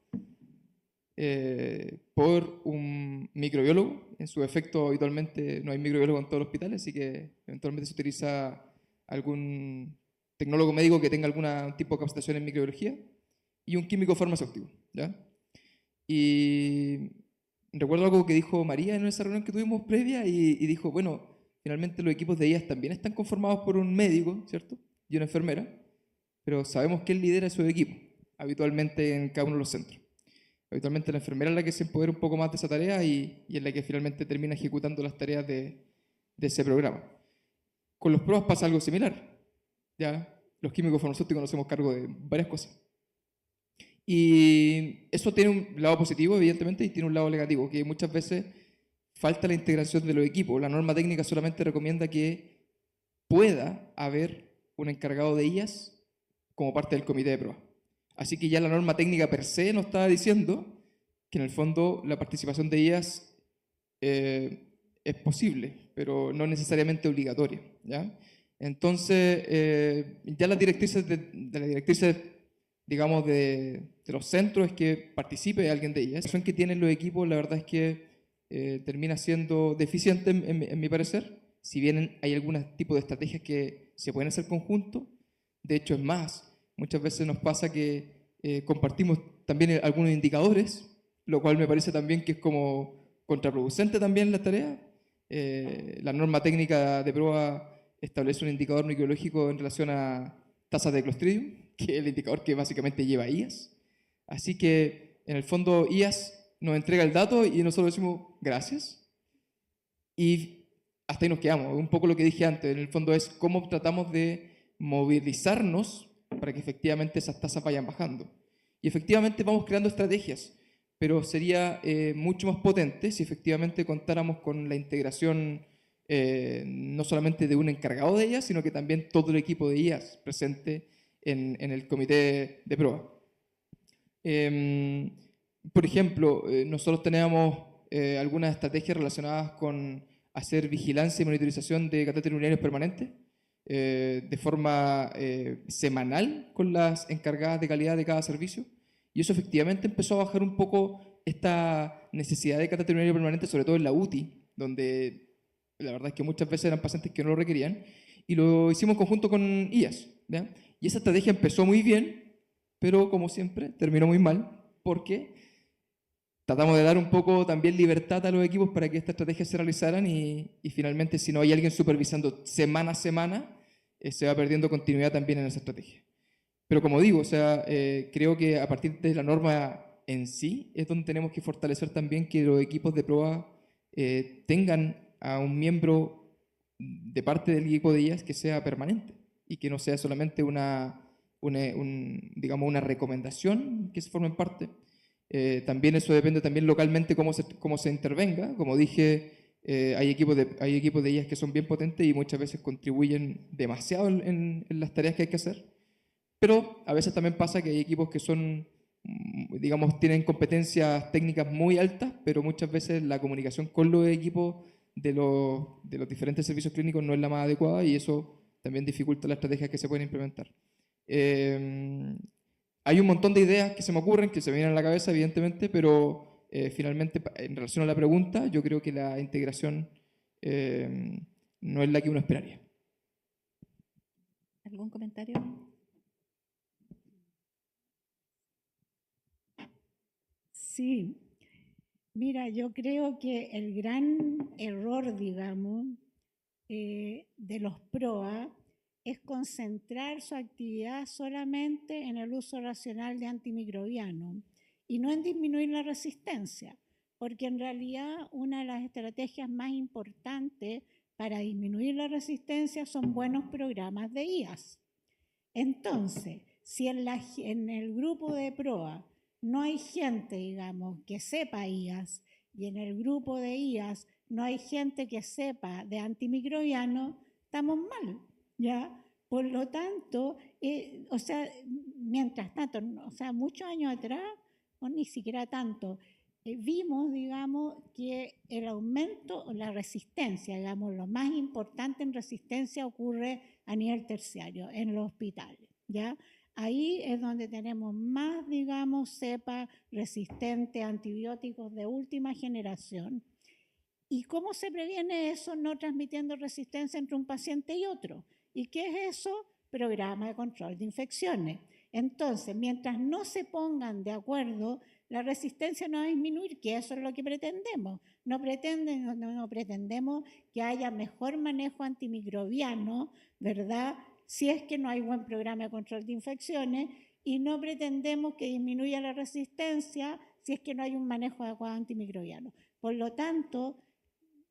por un microbiólogo. En su efecto, habitualmente no hay microbiólogo en todos los hospitales, así que eventualmente se utiliza algún tecnólogo médico que tenga algún tipo de capacitación en microbiología, y un químico farmacéutico, ¿ya? Y recuerdo algo que dijo María en esa reunión que tuvimos previa, y dijo, bueno, finalmente los equipos de IAS también están conformados por un médico, ¿cierto? Y una enfermera, pero sabemos que él lidera su equipo, habitualmente en cada uno de los centros. Habitualmente la enfermera es la que se empodera un poco más de esa tarea y es la que finalmente termina ejecutando las tareas de ese programa. Con los pruebas pasa algo similar, ¿ya? Los químicos farmacéuticos nos hacemos cargo de varias cosas. Y eso tiene un lado positivo, evidentemente, y tiene un lado negativo, que muchas veces falta la integración de los equipos. La norma técnica solamente recomienda que pueda haber un encargado de IAS como parte del comité de prueba. Así que ya la norma técnica per se nos está diciendo que en el fondo la participación de IAS es posible, pero no necesariamente obligatoria, ¿ya? Entonces, ya las directrices las directrices, digamos, de los centros es que participe alguien de IAS. La situación que tienen los equipos, la verdad es que termina siendo deficiente en mi parecer, si bien hay algún tipo de estrategias que se pueden hacer conjunto. De hecho, es más, muchas veces nos pasa que compartimos también algunos indicadores, lo cual me parece también que es como contraproducente también la tarea. La norma técnica de prueba establece un indicador microbiológico en relación a tasas de Clostridium, que es el indicador que básicamente lleva IAS. Así que, en el fondo, IAS nos entrega el dato y nosotros decimos gracias. Y hasta ahí nos quedamos. Un poco lo que dije antes, en el fondo es cómo tratamos de movilizarnos para que efectivamente esas tasas vayan bajando. Y efectivamente vamos creando estrategias, pero sería mucho más potente si efectivamente contáramos con la integración no solamente de un encargado de ellas, sino que también todo el equipo de IAS presente en el comité de prueba. Por ejemplo, nosotros teníamos algunas estrategias relacionadas con hacer vigilancia y monitorización de catéteres urinarios permanentes de forma semanal con las encargadas de calidad de cada servicio. Y eso efectivamente empezó a bajar un poco esta necesidad de catéter urinario permanente, sobre todo en la UTI, donde la verdad es que muchas veces eran pacientes que no lo requerían. Y lo hicimos en conjunto con IAS, ¿ya? Y esa estrategia empezó muy bien, pero como siempre terminó muy mal, porque tratamos de dar un poco también libertad a los equipos para que estas estrategias se realizaran y finalmente si no hay alguien supervisando semana a semana, se va perdiendo continuidad también en esa estrategia. Pero como digo, o sea, creo que a partir de la norma en sí es donde tenemos que fortalecer también que los equipos de prueba tengan a un miembro de parte del equipo de ellas que sea permanente y que no sea solamente digamos, una recomendación que se forme en parte. También eso depende también localmente cómo se intervenga. Como dije, hay equipos de ellas que son bien potentes y muchas veces contribuyen demasiado en las tareas que hay que hacer. Pero a veces también pasa que hay equipos que son, digamos, tienen competencias técnicas muy altas, pero muchas veces la comunicación con los equipos de los diferentes servicios clínicos no es la más adecuada y eso también dificulta las estrategias que se pueden implementar. Hay un montón de ideas que se me ocurren, que se me vienen a la cabeza, evidentemente, pero finalmente, en relación a la pregunta, yo creo que la integración no es la que uno esperaría. ¿Algún comentario? Sí, mira, yo creo que el gran error, digamos, de los PROA es concentrar su actividad solamente en el uso racional de antimicrobianos y no en disminuir la resistencia, porque en realidad una de las estrategias más importantes para disminuir la resistencia son buenos programas de IAS. Entonces, si en el grupo de PROA no hay gente, digamos, que sepa IAS y en el grupo de IAS no hay gente que sepa de antimicrobianos, estamos mal, ¿ya? Por lo tanto, o sea, mientras tanto, o sea, muchos años atrás, o ni siquiera tanto, vimos, digamos, que el aumento o la resistencia, digamos, lo más importante en resistencia ocurre a nivel terciario, en los hospitales, ¿ya? Ahí es donde tenemos más, digamos, cepa resistente a antibióticos de última generación. ¿Y cómo se previene eso no transmitiendo resistencia entre un paciente y otro? ¿Y qué es eso? Programa de control de infecciones. Entonces, mientras no se pongan de acuerdo, la resistencia no va a disminuir, que eso es lo que pretendemos. No pretendemos que haya mejor manejo antimicrobiano, ¿verdad? Si es que no hay buen programa de control de infecciones, y no pretendemos que disminuya la resistencia si es que no hay un manejo adecuado antimicrobiano. Por lo tanto,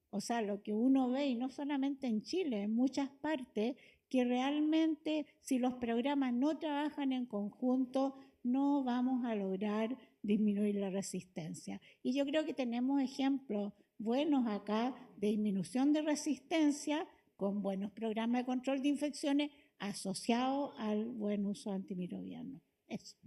o sea, lo que uno ve, y no solamente en Chile, en muchas partes, que realmente si los programas no trabajan en conjunto, no vamos a lograr disminuir la resistencia. Y yo creo que tenemos ejemplos buenos acá de disminución de resistencia con buenos programas de control de infecciones asociados al buen uso antimicrobiano. Eso.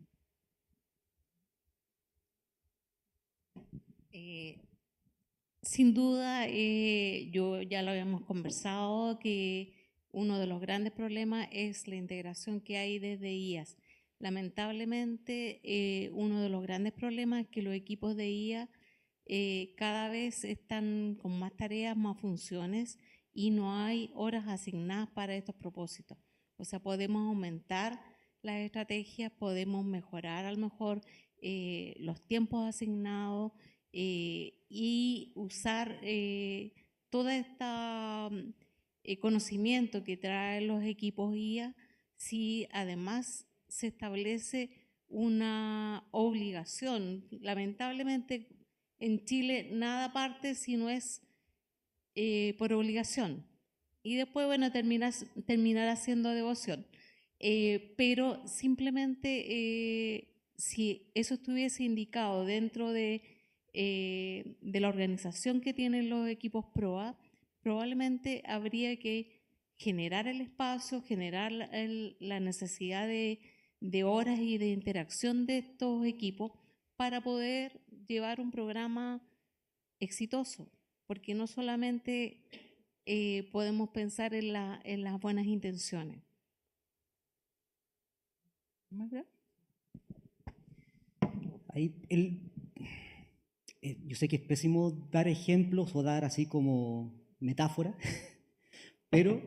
Sin duda, yo ya lo habíamos conversado, que uno de los grandes problemas es la integración que hay desde IAS. Lamentablemente, uno de los grandes problemas es que los equipos de IA cada vez están con más tareas, más funciones y no hay horas asignadas para estos propósitos. O sea, podemos aumentar las estrategias, podemos mejorar a lo mejor los tiempos asignados y usar todo este conocimiento que traen los equipos IA si además se establece una obligación. Lamentablemente en Chile nada parte si no es por obligación y después, bueno, terminar haciendo devoción. Pero simplemente si eso estuviese indicado dentro de la organización que tienen los equipos PROA, probablemente habría que generar el espacio, generar la necesidad de horas y de interacción de estos equipos para poder llevar un programa exitoso, porque no solamente podemos pensar en las buenas intenciones. Ahí yo sé que es pésimo dar ejemplos o dar así como metáfora, pero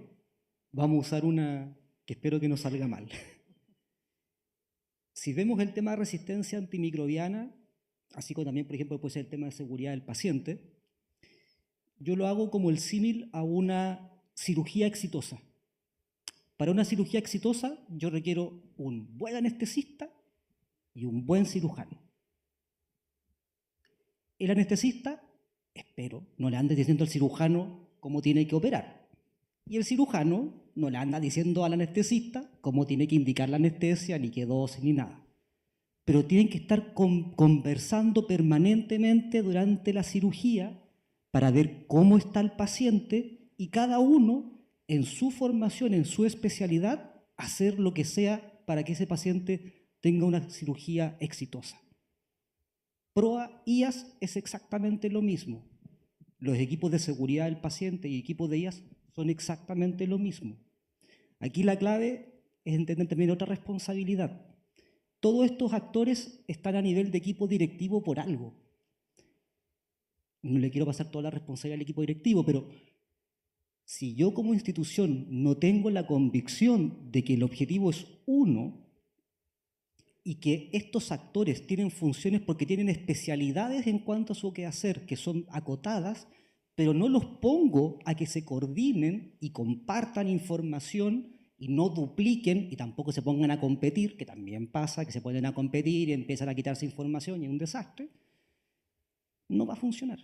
vamos a usar una que espero que no salga mal. Si vemos el tema de resistencia antimicrobiana, así como también, por ejemplo, puede ser el tema de seguridad del paciente, yo lo hago como el símil a una cirugía exitosa. Para una cirugía exitosa, yo requiero un buen anestesista y un buen cirujano. El anestesista, espero, no le ande diciendo al cirujano cómo tiene que operar. Y el cirujano no le anda diciendo al anestesista cómo tiene que indicar la anestesia, ni qué dosis, ni nada. Pero tienen que estar conversando permanentemente durante la cirugía para ver cómo está el paciente y cada uno, en su formación, en su especialidad, hacer lo que sea para que ese paciente tenga una cirugía exitosa. PROA, IAS es exactamente lo mismo. Los equipos de seguridad del paciente y equipos de IAS son exactamente lo mismo. Aquí la clave es entender también otra responsabilidad. Todos estos actores están a nivel de equipo directivo por algo. No le quiero pasar toda la responsabilidad al equipo directivo, pero si yo como institución no tengo la convicción de que el objetivo es uno y que estos actores tienen funciones porque tienen especialidades en cuanto a su quehacer que son acotadas, pero no los pongo a que se coordinen y compartan información y no dupliquen y tampoco se pongan a competir, que también pasa, que se ponen a competir y empiezan a quitarse información y es un desastre, no va a funcionar.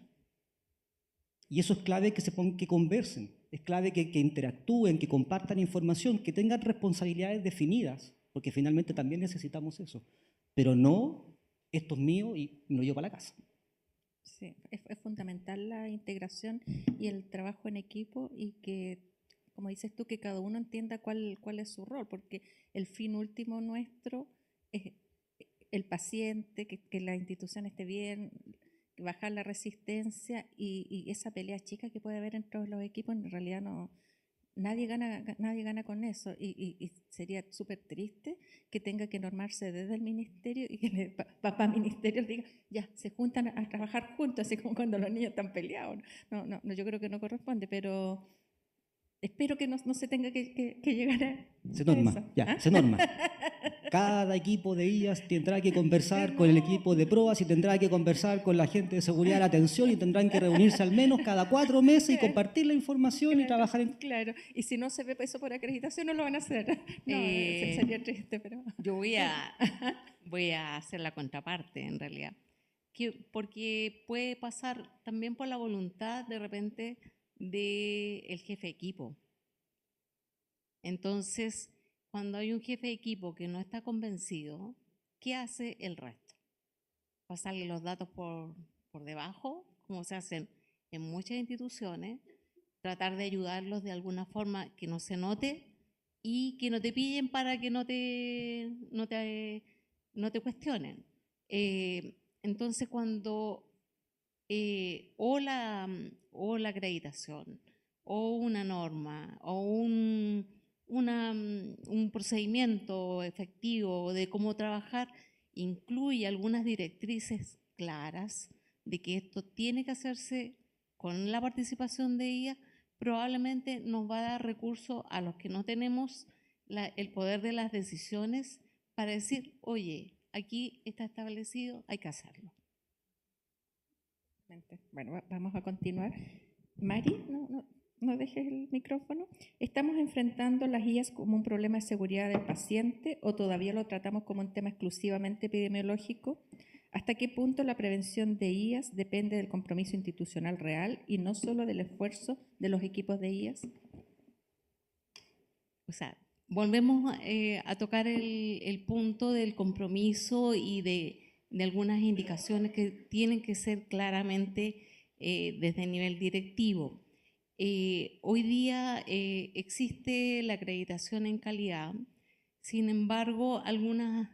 Y eso es clave que que conversen, es clave que interactúen, que compartan información, que tengan responsabilidades definidas, porque finalmente también necesitamos eso. Pero no, esto es mío y me lo llevo para la casa. Sí, es fundamental la integración y el trabajo en equipo y que, como dices tú, que cada uno entienda cuál es su rol, porque el fin último nuestro es el paciente, que la institución esté bien, bajar la resistencia y esa pelea chica que puede haber entre los equipos, en realidad nadie gana con eso y sería súper triste que tenga que normarse desde el ministerio y que el papá ministerio diga, ya, se juntan a trabajar juntos, así como cuando los niños están peleados. No, yo creo que no corresponde, pero espero que no se tenga que llegar Se a norma, eso. ya, ¿Ah? se norma. Cada equipo de IAS tendrá que conversar con el equipo de PROAS y tendrá que conversar con la gente de seguridad de la atención y tendrán que reunirse al menos cada 4 meses y compartir la información y trabajar en... Claro, y si no se ve eso por acreditación, no lo van a hacer. No, Eh, sería triste, pero... Yo voy a hacer la contraparte, en realidad. Porque puede pasar también por la voluntad, de repente, del jefe de equipo. Entonces, cuando hay un jefe de equipo que no está convencido, ¿qué hace el resto? Pasarle los datos por debajo, como se hace en muchas instituciones, tratar de ayudarlos de alguna forma que no se note y que no te pillen para que no te cuestionen. Entonces, cuando o la acreditación, o una norma, o un procedimiento efectivo de cómo trabajar, incluye algunas directrices claras de que esto tiene que hacerse con la participación de ella, probablemente nos va a dar recursos a los que no tenemos el poder de las decisiones para decir, oye, aquí está establecido, hay que hacerlo. Bueno, vamos a continuar. Mari, no dejes el micrófono. ¿Estamos enfrentando las IAS como un problema de seguridad del paciente o todavía lo tratamos como un tema exclusivamente epidemiológico? ¿Hasta qué punto la prevención de IAS depende del compromiso institucional real y no solo del esfuerzo de los equipos de IAS? O sea, volvemos a tocar el punto del compromiso y de algunas indicaciones que tienen que ser claramente desde el nivel directivo. Hoy día existe la acreditación en calidad, sin embargo, algunas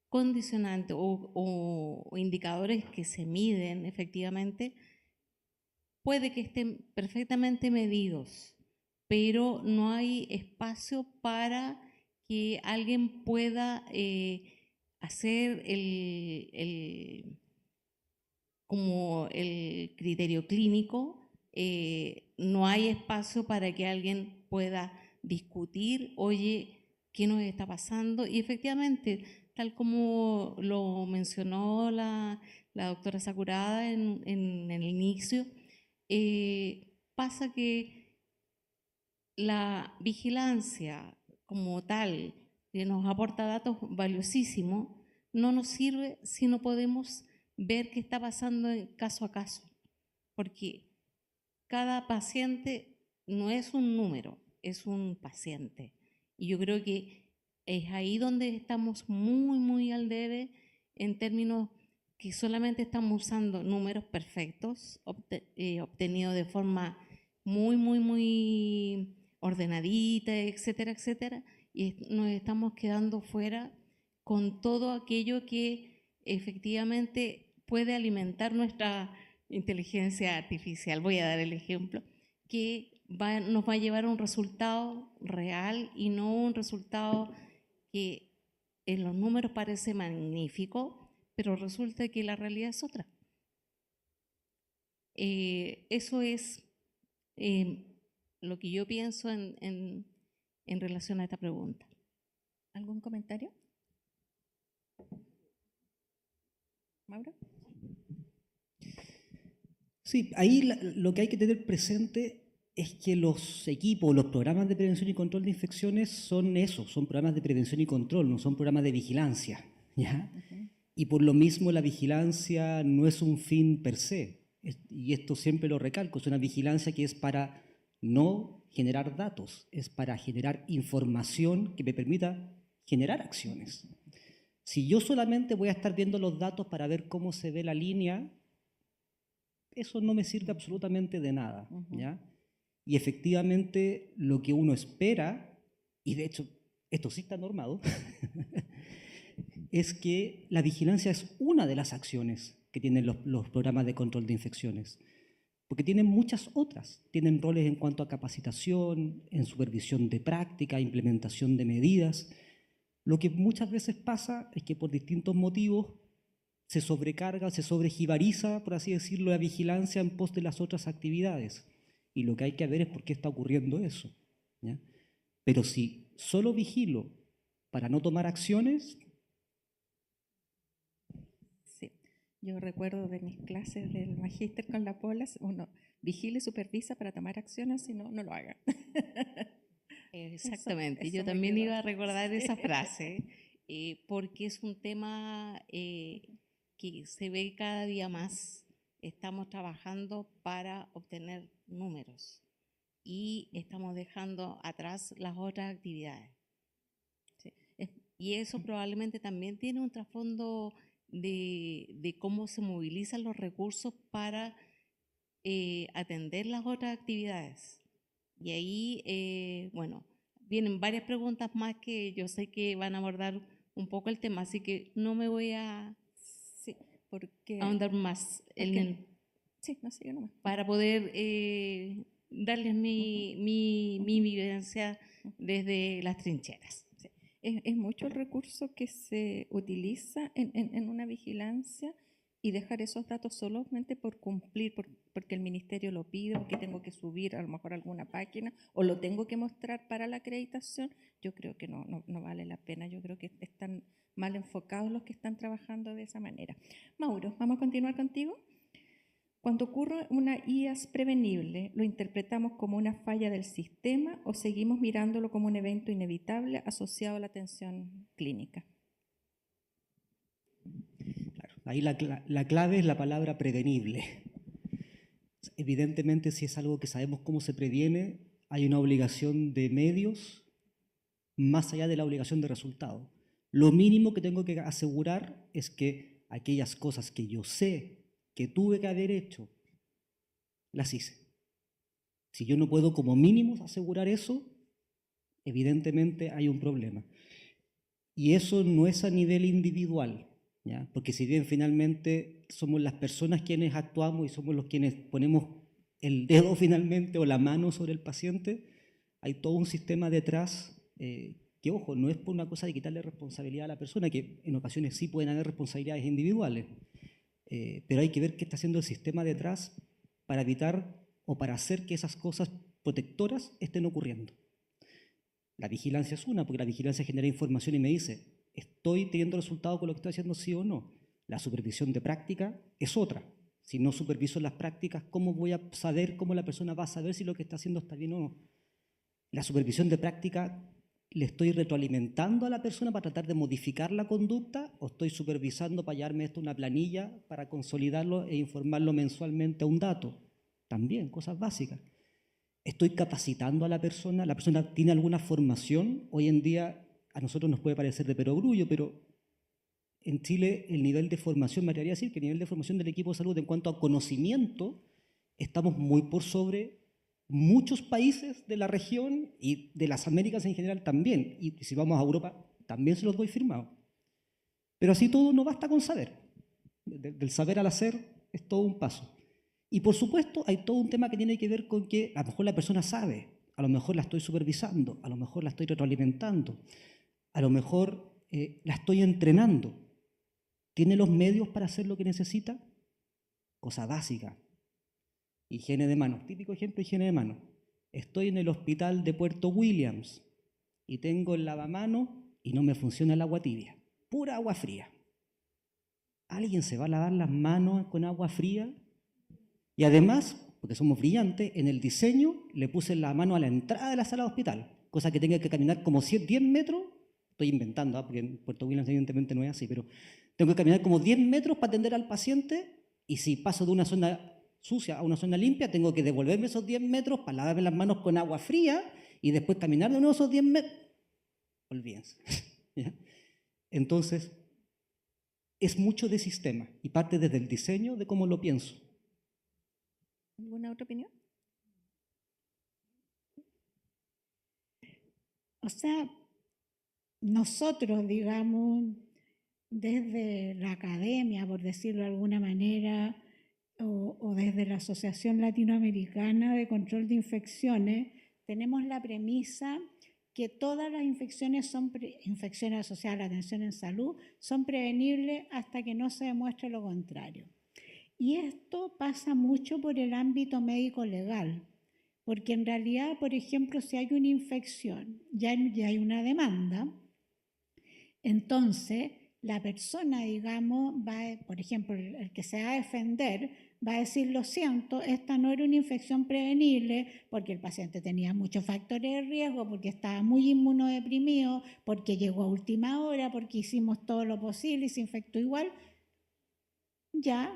condicionantes o indicadores que se miden efectivamente puede que estén perfectamente medidos, pero no hay espacio para que alguien pueda hacer como el criterio clínico, no hay espacio para que alguien pueda discutir, oye, ¿qué nos está pasando? Y efectivamente, tal como lo mencionó la doctora Sakurada en el inicio, pasa que la vigilancia como tal, que nos aporta datos valiosísimos, no nos sirve si no podemos ver qué está pasando caso a caso, porque cada paciente no es un número, es un paciente. Y yo creo que es ahí donde estamos muy, muy al debe en términos que solamente estamos usando números perfectos, obtenidos de forma muy, muy, muy ordenadita, etcétera, etcétera, y nos estamos quedando fuera con todo aquello que efectivamente puede alimentar nuestra inteligencia artificial. Voy a dar el ejemplo, que nos va a llevar a un resultado real y no un resultado que en los números parece magnífico, pero resulta que la realidad es otra. Eso es lo que yo pienso en relación a esta pregunta. ¿Algún comentario? ¿Mauro? Sí, ahí lo que hay que tener presente Es que los equipos, los programas de prevención y control de infecciones son eso, son programas de prevención y control, no son programas de vigilancia, ¿ya? Y por lo mismo la vigilancia no es un fin per se, y esto siempre lo recalco, es una vigilancia que es para no generar datos, es para generar información que me permita generar acciones. Si yo solamente voy a estar viendo los datos para ver cómo se ve la línea, eso no me sirve absolutamente de nada, ¿ya? Y efectivamente lo que uno espera, y de hecho esto sí está normado, es que la vigilancia es una de las acciones que tienen los programas de control de infecciones, porque tienen muchas otras, tienen roles en cuanto a capacitación, en supervisión de práctica, implementación de medidas. Lo que muchas veces pasa es que por distintos motivos se sobrecarga, se sobrejibariza, por así decirlo, la vigilancia en pos de las otras actividades. Y lo que hay que ver es por qué está ocurriendo eso, ¿ya? Pero si solo vigilo para no tomar acciones... Sí, yo recuerdo de mis clases del magíster con la Pola, uno vigila y supervisa para tomar acciones, si no, no lo haga. Exactamente, eso yo me también quedó. iba a recordar Sí. esa frase, porque es un tema que se ve cada día más. Estamos trabajando para obtener números y estamos dejando atrás las otras actividades. Sí. Y eso probablemente también tiene un trasfondo de cómo se movilizan los recursos para atender las otras actividades. Y ahí, bueno, vienen varias preguntas más que yo sé que van a abordar un poco el tema, así que no me voy a Sí, porque... ahondar más Sí, no sé, yo nomás. para poder darles mi vivencia desde las trincheras. Sí. Es mucho el recurso que se utiliza en una vigilancia y dejar esos datos solamente por cumplir, porque el ministerio lo pide, porque tengo que subir a lo mejor alguna página o lo tengo que mostrar para la acreditación, yo creo que no vale la pena. Yo creo que están mal enfocados los que están trabajando de esa manera. Mauro, vamos a continuar contigo. Cuando ocurre una IAS prevenible, ¿lo interpretamos como una falla del sistema o seguimos mirándolo como un evento inevitable asociado a la atención clínica? Claro, ahí la clave es la palabra prevenible. Evidentemente, si es algo que sabemos cómo se previene, hay una obligación de medios más allá de la obligación de resultado. Lo mínimo que tengo que asegurar es que aquellas cosas que yo sé que tuve que haber hecho, las hice. Si yo no puedo como mínimo asegurar eso, evidentemente hay un problema. Y eso no es a nivel individual, ¿ya? Porque si bien finalmente somos las personas quienes actuamos y somos los quienes ponemos el dedo finalmente o la mano sobre el paciente, hay todo un sistema detrás que, ojo, no es por una cosa de quitarle responsabilidad a la persona, que en ocasiones sí pueden haber responsabilidades individuales, pero hay que ver qué está haciendo el sistema detrás para evitar o para hacer que esas cosas protectoras estén ocurriendo. La vigilancia es una, porque la vigilancia genera información y me dice, ¿estoy teniendo resultado con lo que estoy haciendo, sí o no? La supervisión de práctica es otra. Si no superviso las prácticas, ¿cómo voy a saber, cómo la persona va a saber si lo que está haciendo está bien o no? La supervisión de práctica, ¿le estoy retroalimentando a la persona para tratar de modificar la conducta o estoy supervisando para llevarme esto a una planilla para consolidarlo e informarlo mensualmente a un dato? También, cosas básicas. ¿Estoy capacitando a la persona? ¿La persona tiene alguna formación? Hoy en día a nosotros nos puede parecer de perogrullo, pero en Chile el nivel de formación, me atrevería a decir que el nivel de formación del equipo de salud en cuanto a conocimiento, estamos muy por sobre muchos países de la región y de las Américas en general también. Y si vamos a Europa, también se los doy firmado. Pero así todo no basta con saber. Del saber al hacer es todo un paso. Y por supuesto hay todo un tema que tiene que ver con que a lo mejor la persona sabe, a lo mejor la estoy supervisando, a lo mejor la estoy retroalimentando, a lo mejor la estoy entrenando. ¿Tiene los medios para hacer lo que necesita? Cosa básica. Higiene de manos. Típico ejemplo de higiene de manos. Estoy en el hospital de Puerto Williams y tengo el lavamanos y no me funciona el agua tibia. Pura agua fría. ¿Alguien se va a lavar las manos con agua fría? Y además, porque somos brillantes, en el diseño le puse la mano a la entrada de la sala de hospital, cosa que tenga que caminar como 10 metros, estoy inventando, porque en Puerto Williams evidentemente no es así, pero tengo que caminar como 10 metros para atender al paciente, y si paso de una zona sucia a una zona limpia, tengo que devolverme esos 10 metros para lavarme las manos con agua fría y después caminar de nuevo esos 10 metros. Olvídense. ¿Ya? Entonces, es mucho de sistema y parte desde el diseño de cómo lo pienso. ¿Alguna otra opinión? O sea, nosotros, digamos, desde la academia, por decirlo de alguna manera, o desde la Asociación Latinoamericana de Control de Infecciones, tenemos la premisa que todas las infecciones infecciones asociadas a la atención en salud son prevenibles hasta que no se demuestre lo contrario. Y esto pasa mucho por el ámbito médico-legal, porque en realidad, por ejemplo, si hay una infección, ya hay una demanda, entonces la persona, digamos, por ejemplo, el que se va a defender, va a decir, lo siento, esta no era una infección prevenible porque el paciente tenía muchos factores de riesgo, porque estaba muy inmunodeprimido, porque llegó a última hora, porque hicimos todo lo posible y se infectó igual. Ya,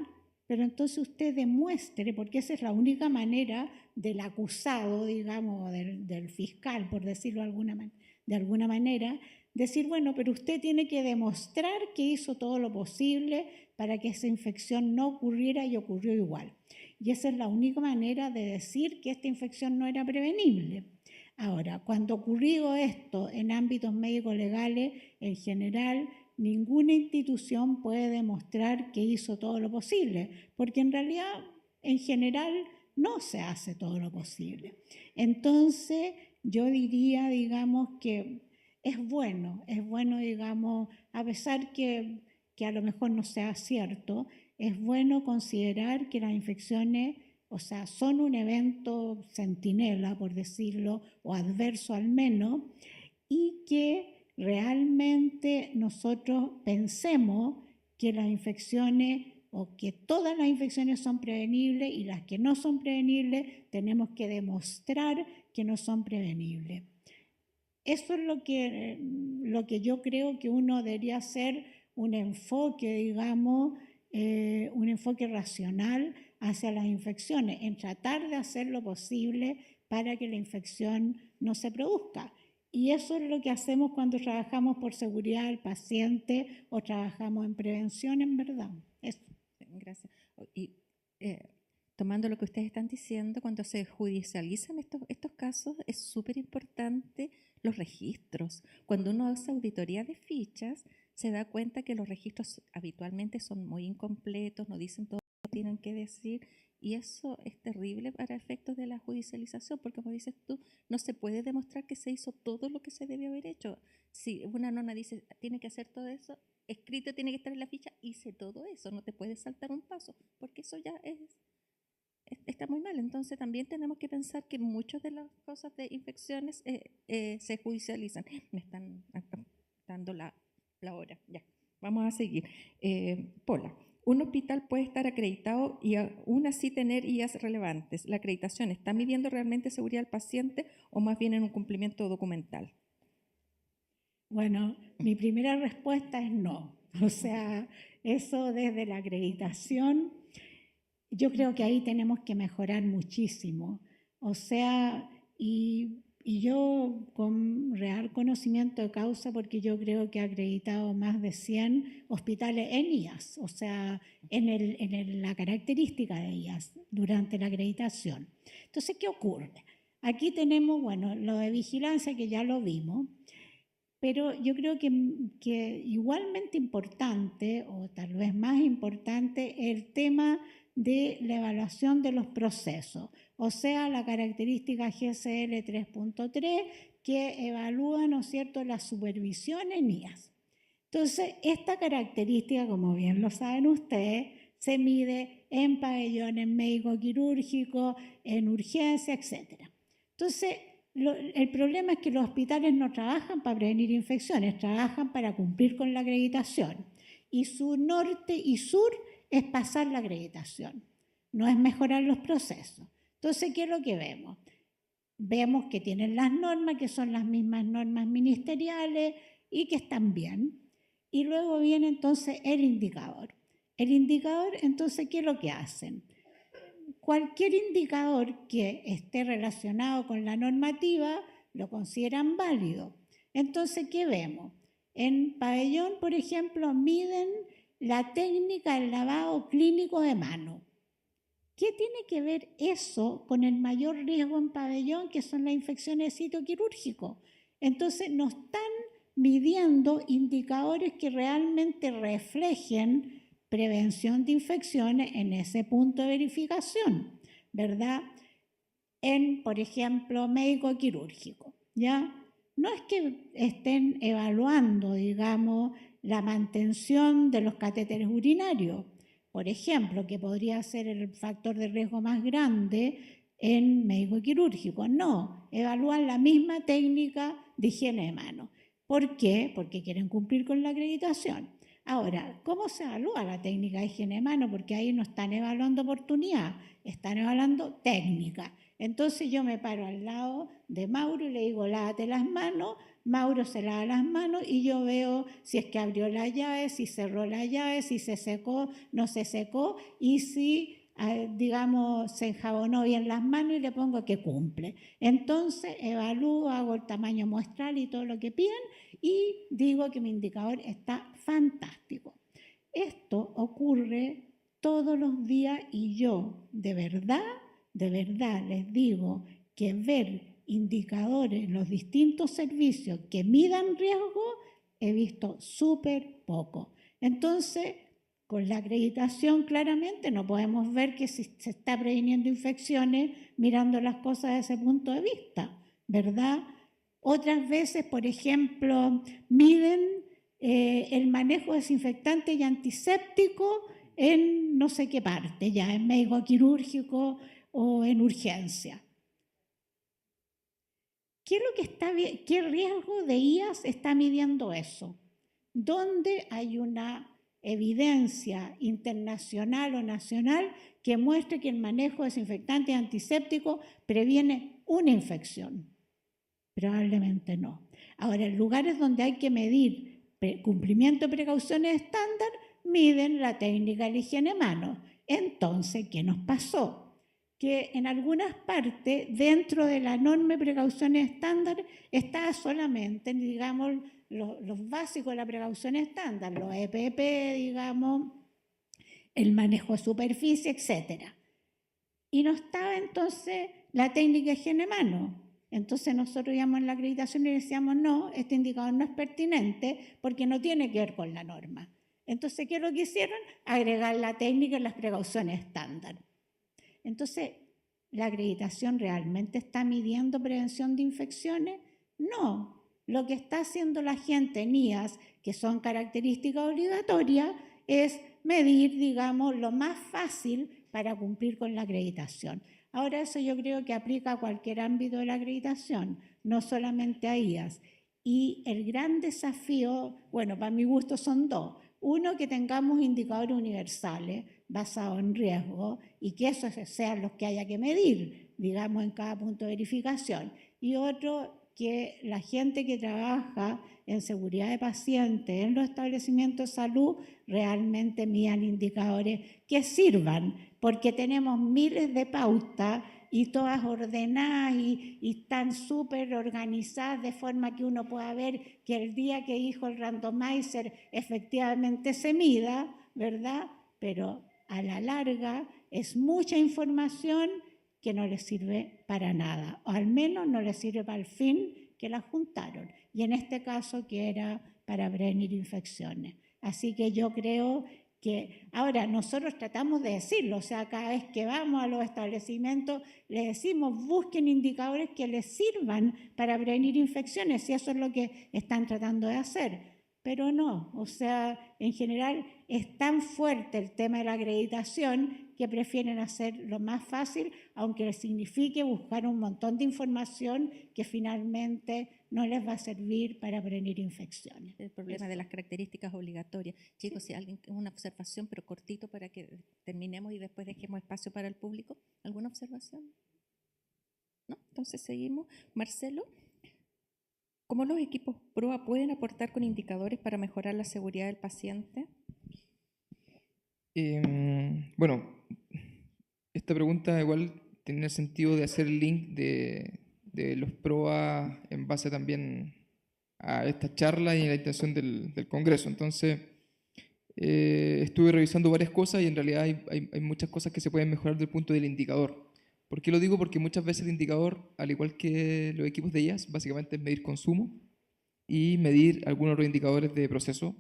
pero entonces usted demuestre, porque esa es la única manera del acusado, digamos, del fiscal, por decirlo de alguna manera, decir, bueno, pero usted tiene que demostrar que hizo todo lo posible para que esa infección no ocurriera y ocurrió igual. Y esa es la única manera de decir que esta infección no era prevenible. Ahora, cuando ocurrió esto en ámbitos médico-legales, en general, ninguna institución puede demostrar que hizo todo lo posible, porque en realidad, en general, no se hace todo lo posible. Entonces, yo diría, digamos, que es bueno, digamos, a pesar que a lo mejor no sea cierto, es bueno considerar que las infecciones, o sea, son un evento centinela, por decirlo, o adverso al menos, y que realmente nosotros pensemos que las infecciones o que todas las infecciones son prevenibles y las que no son prevenibles tenemos que demostrar que no son prevenibles. Eso es lo que yo creo que uno debería hacer un enfoque, digamos, un enfoque racional hacia las infecciones, en tratar de hacer lo posible para que la infección no se produzca. Y eso es lo que hacemos cuando trabajamos por seguridad del paciente o trabajamos en prevención, en verdad. Eso. Gracias. Y tomando lo que ustedes están diciendo, cuando se judicializan estos casos, es súper importante los registros. Cuando uno hace auditoría de fichas, se da cuenta que los registros habitualmente son muy incompletos, no dicen todo lo que tienen que decir, y eso es terrible para efectos de la judicialización, porque como dices tú, no se puede demostrar que se hizo todo lo que se debió haber hecho. Si una nona dice, tiene que hacer todo eso, escrito tiene que estar en la ficha, hice todo eso, no te puedes saltar un paso, porque eso ya está muy mal. Entonces también tenemos que pensar que muchas de las cosas de infecciones se judicializan. Me están dando la hora. Ya, vamos a seguir. Paula, un hospital puede estar acreditado y aún así tener IAS relevantes. ¿La acreditación está midiendo realmente seguridad del paciente o más bien en un cumplimiento documental? Bueno, mi primera respuesta es no. O sea, eso desde la acreditación, yo creo que ahí tenemos que mejorar muchísimo. O sea, y yo con real conocimiento de causa, porque yo creo que he acreditado más de 100 hospitales en IAS, o sea, en la característica de IAS durante la acreditación. Entonces, ¿qué ocurre? Aquí tenemos, bueno, lo de vigilancia que ya lo vimos, pero yo creo que igualmente importante, o tal vez más importante, el tema de la evaluación de los procesos, o sea, la característica GSL 3.3 que evalúa, ¿no es cierto?, la supervisión en IAS. Entonces, esta característica, como bien lo saben ustedes, se mide en pabellones médico-quirúrgicos, en urgencia, etc. Entonces, el problema es que los hospitales no trabajan para prevenir infecciones, trabajan para cumplir con la acreditación. Y su norte y sur es pasar la acreditación, no es mejorar los procesos. Entonces, ¿qué es lo que vemos? Vemos que tienen las normas, que son las mismas normas ministeriales y que están bien. Y luego viene entonces el indicador. El indicador, entonces, ¿qué es lo que hacen? Cualquier indicador que esté relacionado con la normativa lo consideran válido. Entonces, ¿qué vemos? En Pabellón, por ejemplo, miden la técnica del lavado clínico de mano. ¿Qué tiene que ver eso con el mayor riesgo en Pabellón, que son las infecciones de sitio quirúrgico? Entonces, no están midiendo indicadores que realmente reflejen prevención de infecciones en ese punto de verificación, ¿verdad? En, por ejemplo, médico quirúrgico, ¿ya? No es que estén evaluando, digamos, la mantención de los catéteres urinarios, por ejemplo, que podría ser el factor de riesgo más grande en médico quirúrgico. No, evalúan la misma técnica de higiene de manos. ¿Por qué? Porque quieren cumplir con la acreditación. Ahora, ¿cómo se evalúa la técnica de higiene de manos? Porque ahí no están evaluando oportunidad, están evaluando técnica. Entonces yo me paro al lado de Mauro y le digo, lávate las manos. Mauro se lava las manos y yo veo si es que abrió la llave, si cerró la llave, si se secó, no se secó y si, digamos, se enjabonó bien las manos y le pongo que cumple. Entonces evalúo, hago el tamaño muestral y todo lo que piden y digo que mi indicador está fantástico. Esto ocurre todos los días y yo de verdad les digo que ver indicadores en los distintos servicios que midan riesgo, he visto súper poco. Entonces, con la acreditación claramente no podemos ver que se está previniendo infecciones mirando las cosas desde ese punto de vista, ¿verdad? Otras veces, por ejemplo, miden el manejo desinfectante y antiséptico en no sé qué parte, ya en médico quirúrgico o en urgencia. ¿Qué es lo que está, qué riesgo de IAS está midiendo eso? ¿Dónde hay una evidencia internacional o nacional que muestre que el manejo desinfectante y antiséptico previene una infección? Probablemente no. Ahora, en lugares donde hay que medir cumplimiento de precauciones estándar, miden la técnica de la higiene de manos. Entonces, ¿qué nos pasó? Que en algunas partes, dentro de la norma de precauciones estándar, está solamente, digamos, los básicos de la precaución estándar, los EPP, digamos, el manejo de superficie, etc. Y no estaba entonces la técnica de higiene de manos. Entonces nosotros íbamos en la acreditación y decíamos, no, este indicador no es pertinente porque no tiene que ver con la norma. Entonces, ¿qué es lo que hicieron? Agregar la técnica en las precauciones estándar. Entonces, ¿la acreditación realmente está midiendo prevención de infecciones? No. Lo que está haciendo la gente en IAS, que son características obligatorias, es medir, digamos, lo más fácil para cumplir con la acreditación. Ahora, eso yo creo que aplica a cualquier ámbito de la acreditación, no solamente a IAS. Y el gran desafío, bueno, para mi gusto son dos. Uno, que tengamos indicadores universales basados en riesgo y que esos sean los que haya que medir, digamos, en cada punto de verificación. Y otro, que la gente que trabaja en seguridad de pacientes en los establecimientos de salud realmente midan indicadores que sirvan, porque tenemos miles de pautas y todas ordenadas y están súper organizadas de forma que uno pueda ver que el día que dijo el randomizer efectivamente se mida, ¿verdad? Pero a la larga es mucha información que no les sirve para nada, o al menos no les sirve para el fin que la juntaron, y en este caso que era para prevenir infecciones. Así que yo creo que ahora nosotros tratamos de decirlo, o sea, cada vez que vamos a los establecimientos les decimos busquen indicadores que les sirvan para prevenir infecciones, y eso es lo que están tratando de hacer. pero no, o sea, en general es tan fuerte el tema de la acreditación que prefieren hacerlo más fácil, aunque signifique buscar un montón de información que finalmente no les va a servir para prevenir infecciones. El problema de las características obligatorias. Chicos, si alguien, una observación, pero cortito para que terminemos y después dejemos espacio para el público. ¿Alguna observación? ¿No? Entonces seguimos. Marcelo, ¿cómo los equipos PROA pueden aportar con indicadores para mejorar la seguridad del paciente? Bueno, esta pregunta igual tiene el sentido de hacer el link de los PROA en base también a esta charla y a la intención del Congreso. Entonces, estuve revisando varias cosas y en realidad hay muchas cosas que se pueden mejorar desde el punto del indicador. ¿Por qué lo digo? Porque muchas veces el indicador, al igual que los equipos de IAS, básicamente es medir consumo y medir algunos otros indicadores de proceso.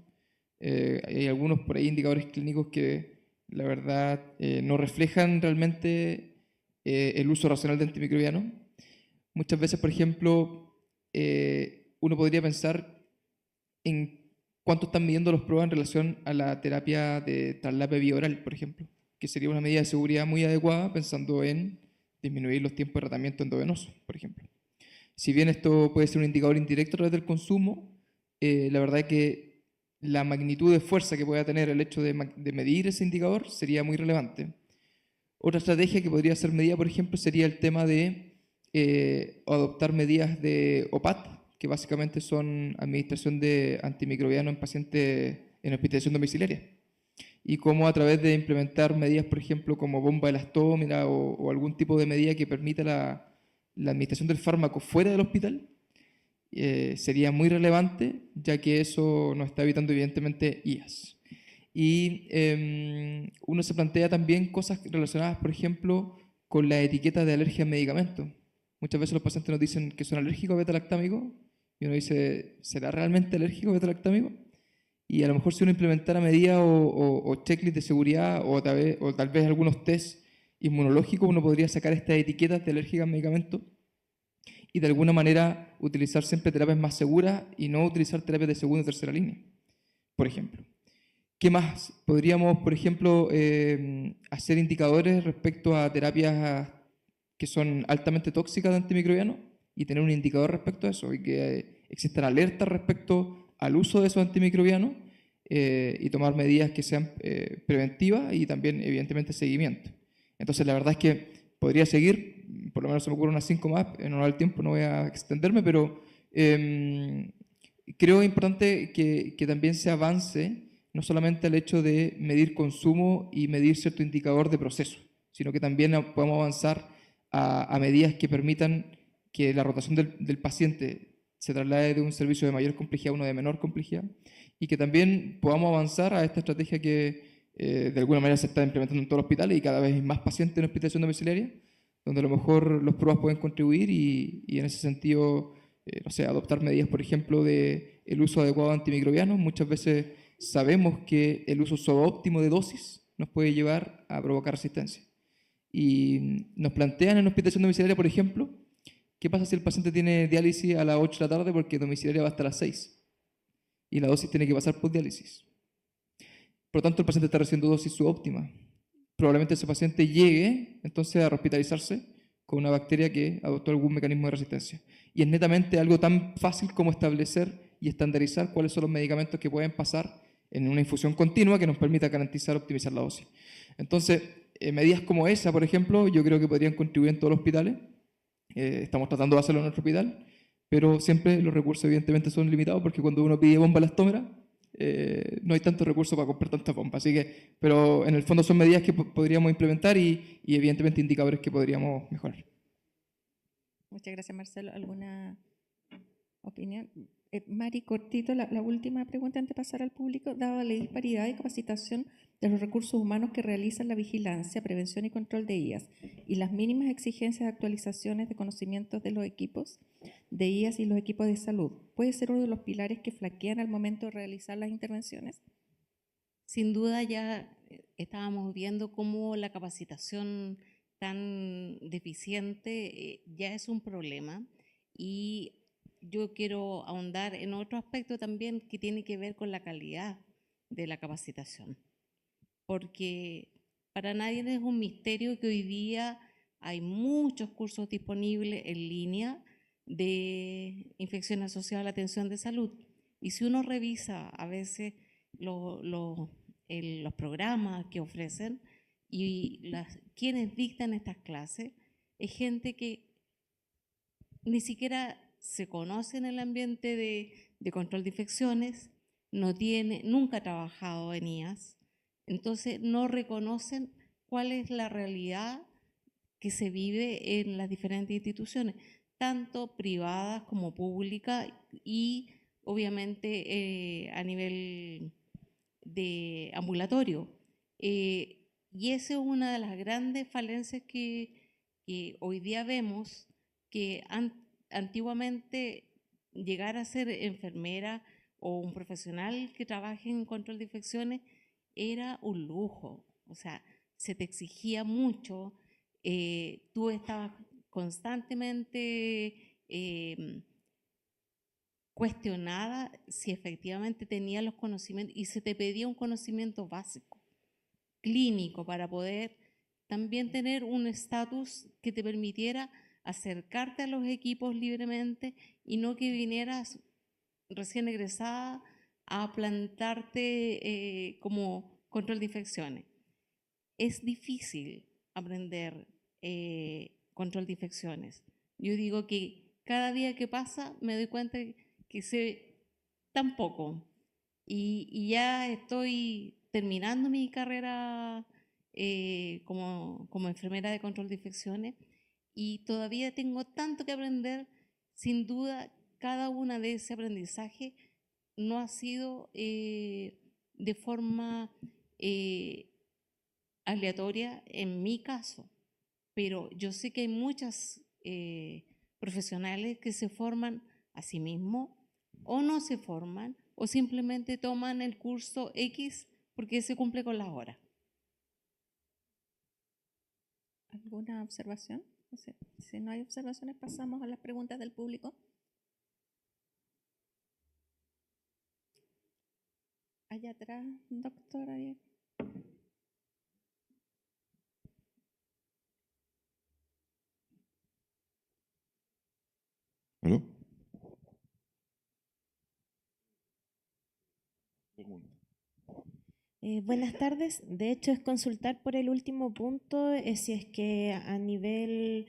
Hay algunos por ahí indicadores clínicos que la verdad no reflejan realmente el uso racional de antimicrobianos. Muchas veces, por ejemplo, uno podría pensar en cuánto están midiendo los PROA en relación a la terapia de traslape vía oral, por ejemplo, que sería una medida de seguridad muy adecuada pensando en disminuir los tiempos de tratamiento endovenoso, por ejemplo. Si bien esto puede ser un indicador indirecto a través del consumo, la verdad es que la magnitud de fuerza que pueda tener el hecho de medir ese indicador sería muy relevante. Otra estrategia que podría ser medida, por ejemplo, sería el tema de adoptar medidas de OPAT, que básicamente son administración de antimicrobiano en pacientes en hospitalización domiciliaria. Y cómo a través de implementar medidas, por ejemplo, como bomba elastómera o algún tipo de medida que permita la administración del fármaco fuera del hospital, sería muy relevante, ya que eso nos está evitando evidentemente IAS. Y uno se plantea también cosas relacionadas, por ejemplo, con la etiqueta de alergia a medicamentos. Muchas veces los pacientes nos dicen que son alérgicos a beta-lactámico y uno dice, ¿será realmente alérgico a beta-lactámico? Y a lo mejor si uno implementara medidas o checklist de seguridad o tal vez algunos test inmunológicos, uno podría sacar estas etiquetas de alérgica a medicamentos y de alguna manera utilizar siempre terapias más seguras y no utilizar terapias de segunda y tercera línea, por ejemplo. ¿Qué más? Podríamos, por ejemplo, hacer indicadores respecto a terapias que son altamente tóxicas de antimicrobianos y tener un indicador respecto a eso y que existan alertas respecto al uso de esos antimicrobianos y tomar medidas que sean preventivas y también, evidentemente, seguimiento. Entonces, la verdad es que podría seguir, por lo menos se me ocurren unas 5 más, en honor al tiempo no voy a extenderme, pero creo importante que también se avance no solamente al hecho de medir consumo y medir cierto indicador de proceso, sino que también podamos avanzar a medidas que permitan que la rotación del paciente se traslade de un servicio de mayor complejidad a uno de menor complejidad y que también podamos avanzar a esta estrategia que de alguna manera se está implementando en todos los hospitales y cada vez hay más pacientes en hospitalización domiciliaria, donde a lo mejor los PROAs pueden contribuir y en ese sentido, no sé, adoptar medidas, por ejemplo, de el uso adecuado de antimicrobianos. Muchas veces sabemos que el uso subóptimo de dosis nos puede llevar a provocar resistencia. Y nos plantean en hospitalización domiciliaria, por ejemplo, ¿qué pasa si el paciente tiene diálisis a las 8 de la tarde porque domiciliaria va hasta las 6? Y la dosis tiene que pasar por diálisis. Por lo tanto, el paciente está recibiendo dosis subóptima. Probablemente ese paciente llegue entonces a hospitalizarse con una bacteria que adoptó algún mecanismo de resistencia. Y es netamente algo tan fácil como establecer y estandarizar cuáles son los medicamentos que pueden pasar en una infusión continua que nos permita garantizar optimizar la dosis. Entonces, medidas como esa, por ejemplo, yo creo que podrían contribuir en todos los hospitales. Estamos tratando de hacerlo en nuestro hospital, pero siempre los recursos evidentemente son limitados porque cuando uno pide bomba elastómera, no hay tantos recursos para comprar tantas bombas. Así que, pero en el fondo son medidas que podríamos implementar y evidentemente indicadores que podríamos mejorar. Muchas gracias, Marcelo. ¿Alguna opinión? Mari, cortito, la última pregunta antes de pasar al público. Dada la disparidad y capacitación de los recursos humanos que realizan la vigilancia, prevención y control de IAS y las mínimas exigencias de actualizaciones de conocimientos de los equipos de IAS y los equipos de salud, ¿puede ser uno de los pilares que flaquean al momento de realizar las intervenciones? Sin duda ya estábamos viendo cómo la capacitación tan deficiente ya es un problema y yo quiero ahondar en otro aspecto también que tiene que ver con la calidad de la capacitación, porque para nadie es un misterio que hoy día hay muchos cursos disponibles en línea de infección asociada a la atención de salud. Y si uno revisa a veces los programas que ofrecen y quienes dictan estas clases, es gente que ni siquiera se conoce en el ambiente de control de infecciones, nunca ha trabajado en IAS, entonces no reconocen cuál es la realidad que se vive en las diferentes instituciones, tanto privadas como públicas y obviamente a nivel de ambulatorio. Y esa es una de las grandes falencias que hoy día vemos, que antiguamente llegar a ser enfermera o un profesional que trabaje en control de infecciones era un lujo, o sea, se te exigía mucho, tú estabas constantemente cuestionada si efectivamente tenías los conocimientos y se te pedía un conocimiento básico, clínico, para poder también tener un estatus que te permitiera acercarte a los equipos libremente y no que vinieras recién egresada a plantarte como control de infecciones. Es difícil aprender control de infecciones. Yo digo que cada día que pasa me doy cuenta que sé tan poco y ya estoy terminando mi carrera como enfermera de control de infecciones y todavía tengo tanto que aprender. Sin duda, cada una de ese aprendizaje no ha sido de forma aleatoria en mi caso, pero yo sé que hay muchas profesionales que se forman a sí mismos o no se forman o simplemente toman el curso X porque se cumple con las horas. ¿Alguna observación? Si no hay observaciones, pasamos a las preguntas del público. Allá atrás, doctor Ariel. ¿Aló? Pregunta. Buenas tardes. De hecho, es consultar por el último punto, si es que a nivel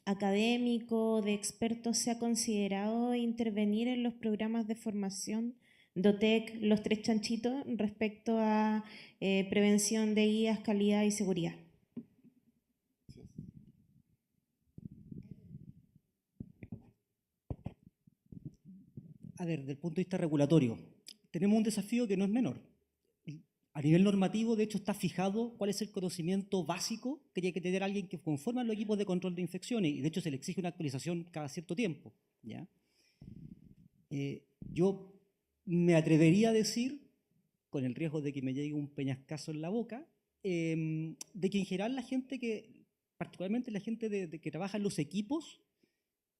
académico, de expertos, se ha considerado intervenir en los programas de formación DOTEC, los tres chanchitos, respecto a prevención de IAS, calidad y seguridad. A ver, desde el punto de vista regulatorio, tenemos un desafío que no es menor. A nivel normativo, de hecho, está fijado cuál es el conocimiento básico que tiene que tener alguien que conforma los equipos de control de infecciones, y de hecho se le exige una actualización cada cierto tiempo, ¿ya? Yo me atrevería a decir, con el riesgo de que me llegue un peñascazo en la boca, de que en general la gente particularmente la gente que trabaja en los equipos,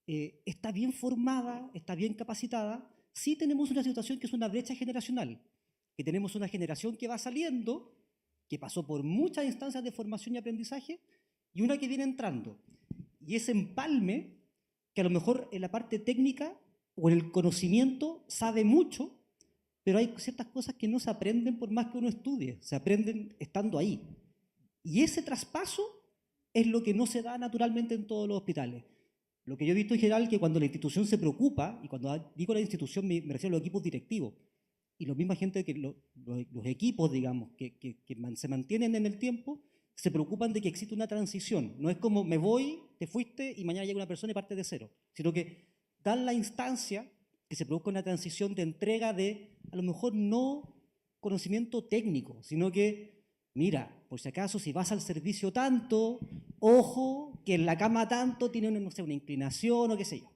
está bien formada, está bien capacitada. Sí tenemos una situación que es una brecha generacional, que tenemos una generación que va saliendo, que pasó por muchas instancias de formación y aprendizaje, y una que viene entrando. Y ese empalme, que a lo mejor en la parte técnica o en el conocimiento sabe mucho, pero hay ciertas cosas que no se aprenden por más que uno estudie, se aprenden estando ahí. Y ese traspaso es lo que no se da naturalmente en todos los hospitales. Lo que yo he visto en general es que cuando la institución se preocupa, y cuando digo la institución me refiero a los equipos directivos, y la misma gente que los equipos, digamos, que se mantienen en el tiempo, se preocupan de que existe una transición. No es como me voy, te fuiste y mañana llega una persona y parte de cero, sino que dan la instancia que se produzca una transición de entrega de, a lo mejor no conocimiento técnico, sino que, mira, por si acaso, si vas al servicio tanto, ojo, que en la cama tanto tiene una, no sé, una inclinación o qué sé yo.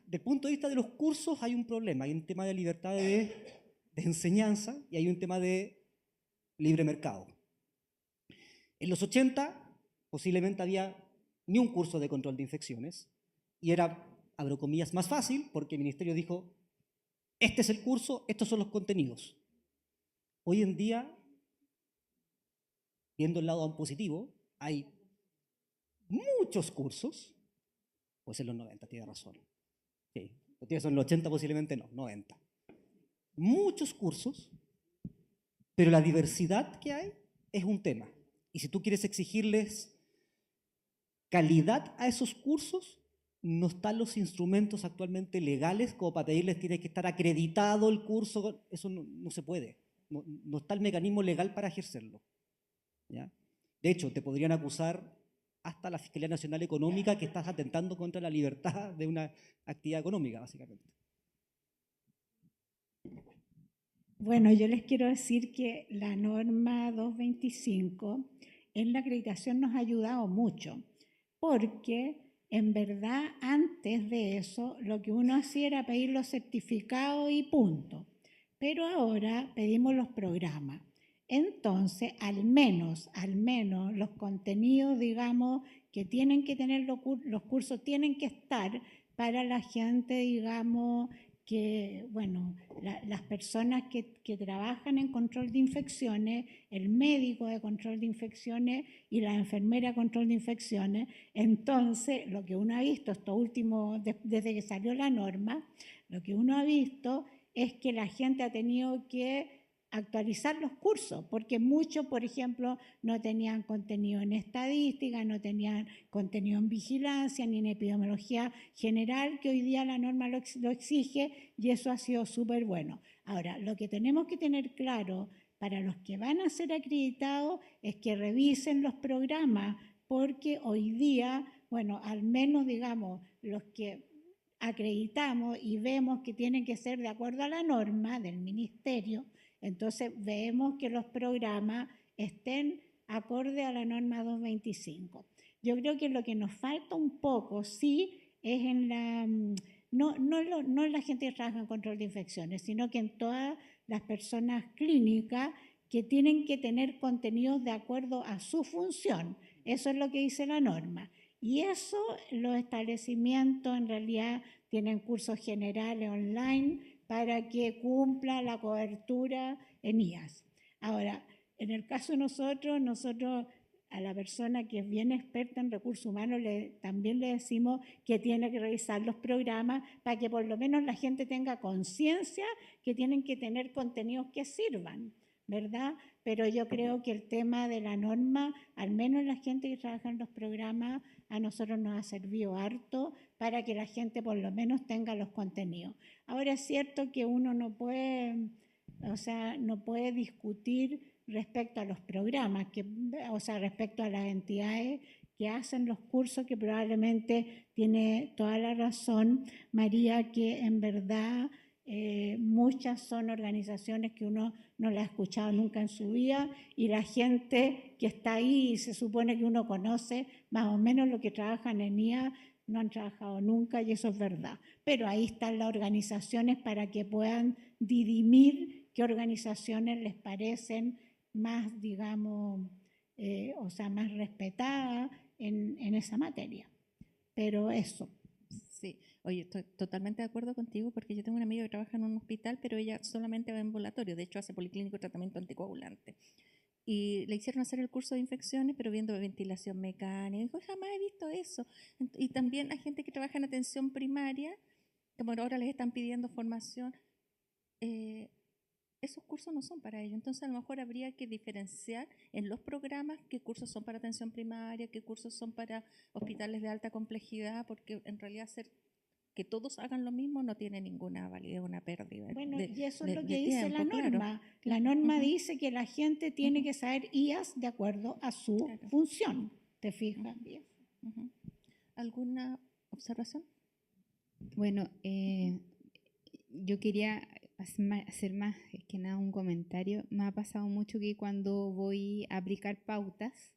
Desde el punto de vista de los cursos hay un problema, hay un tema de libertad de enseñanza y hay un tema de libre mercado. En los 80 posiblemente había ni un curso de control de infecciones y era abro comillas, más fácil, porque el ministerio dijo, este es el curso, estos son los contenidos. Hoy en día, viendo el lado aún positivo, hay muchos cursos, pues en los 90, tiene razón. Sí, son los 80 posiblemente no, 90. Muchos cursos, pero la diversidad que hay es un tema. Y si tú quieres exigirles calidad a esos cursos, no están los instrumentos actualmente legales como para pedirles tiene que estar acreditado el curso, eso no se puede, no está el mecanismo legal para ejercerlo, ¿ya? De hecho, te podrían acusar hasta la Fiscalía Nacional Económica que estás atentando contra la libertad de una actividad económica, básicamente. Bueno, yo les quiero decir que la norma 225 en la acreditación nos ha ayudado mucho, porque en verdad antes de eso lo que uno hacía era pedir los certificados y punto, pero ahora pedimos los programas. Entonces, al menos los contenidos, digamos, que tienen que tener los cursos, tienen que estar para la gente, digamos, que, bueno, las personas que trabajan en control de infecciones, el médico de control de infecciones y la enfermera de control de infecciones. Entonces, lo que uno ha visto estos últimos, desde que salió la norma, lo que uno ha visto es que la gente ha tenido que actualizar los cursos, porque muchos, por ejemplo, no tenían contenido en estadística, no tenían contenido en vigilancia ni en epidemiología general, que hoy día la norma lo exige, y eso ha sido súper bueno. Ahora, lo que tenemos que tener claro para los que van a ser acreditados es que revisen los programas, porque hoy día, bueno, al menos digamos, los que acreditamos y vemos que tienen que ser de acuerdo a la norma del ministerio, entonces vemos que los programas estén acorde a la norma 225. Yo creo que lo que nos falta un poco, sí, es en la, no en la gente que trabaja en control de infecciones, sino que en todas las personas clínicas que tienen que tener contenidos de acuerdo a su función. Eso es lo que dice la norma. Y eso, los establecimientos en realidad tienen cursos generales online para que cumpla la cobertura en IAS. Ahora, en el caso de nosotros a la persona que es bien experta en recursos humanos también le decimos que tiene que revisar los programas para que por lo menos la gente tenga conciencia que tienen que tener contenidos que sirvan, ¿verdad? Pero yo creo que el tema de la norma, al menos la gente que trabaja en los programas, a nosotros nos ha servido harto para que la gente por lo menos tenga los contenidos. Ahora es cierto que uno no puede discutir respecto a los programas, respecto a las entidades que hacen los cursos, que probablemente tiene toda la razón María, que en verdad muchas son organizaciones que uno no las ha escuchado nunca en su vida, y la gente que está ahí y se supone que uno conoce más o menos lo que trabajan en IA, no han trabajado nunca, y eso es verdad. Pero ahí están las organizaciones para que puedan dirimir qué organizaciones les parecen más, digamos, más respetadas en esa materia. Pero eso. Sí, oye, estoy totalmente de acuerdo contigo, porque yo tengo una amiga que trabaja en un hospital, pero ella solamente va en ambulatorio, de hecho hace policlínico y tratamiento anticoagulante. Y le hicieron hacer el curso de infecciones, pero viendo ventilación mecánica. Dijo, jamás he visto eso. Y también hay gente que trabaja en atención primaria, como ahora les están pidiendo formación. Esos cursos no son para ellos. Entonces, a lo mejor habría que diferenciar en los programas qué cursos son para atención primaria, qué cursos son para hospitales de alta complejidad, porque en realidad hacer que todos hagan lo mismo no tiene ninguna validez, una pérdida. Bueno, y eso es lo que dice tiempo, la norma. claro. La norma dice que la gente tiene que saber IAS de acuerdo a su función. ¿Te fijas bien? ¿Alguna observación? Bueno, yo quería hacer más que nada un comentario. Me ha pasado mucho que cuando voy a aplicar pautas,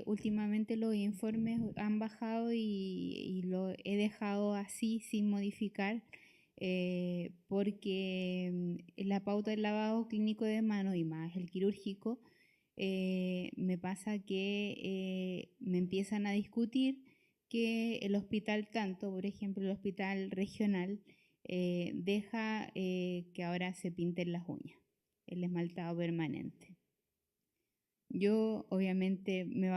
últimamente los informes han bajado y lo he dejado así sin modificar, porque la pauta del lavado clínico de manos y más el quirúrgico, me pasa que me empiezan a discutir que el hospital tanto, por ejemplo, el hospital regional, deja que ahora se pinten las uñas, el esmaltado permanente. Yo obviamente me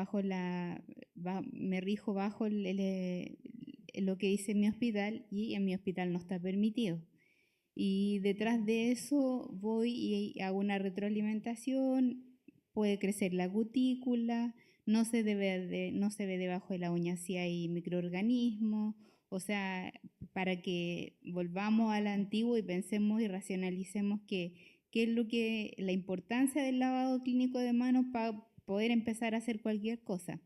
rijo bajo lo que dice mi hospital y en mi hospital no está permitido. Y detrás de eso voy y hago una retroalimentación, puede crecer la cutícula, no se ve debajo de la uña si hay microorganismos, o sea, para que volvamos al antiguo y pensemos y racionalicemos qué es la importancia del lavado clínico de manos para poder empezar a hacer cualquier cosa.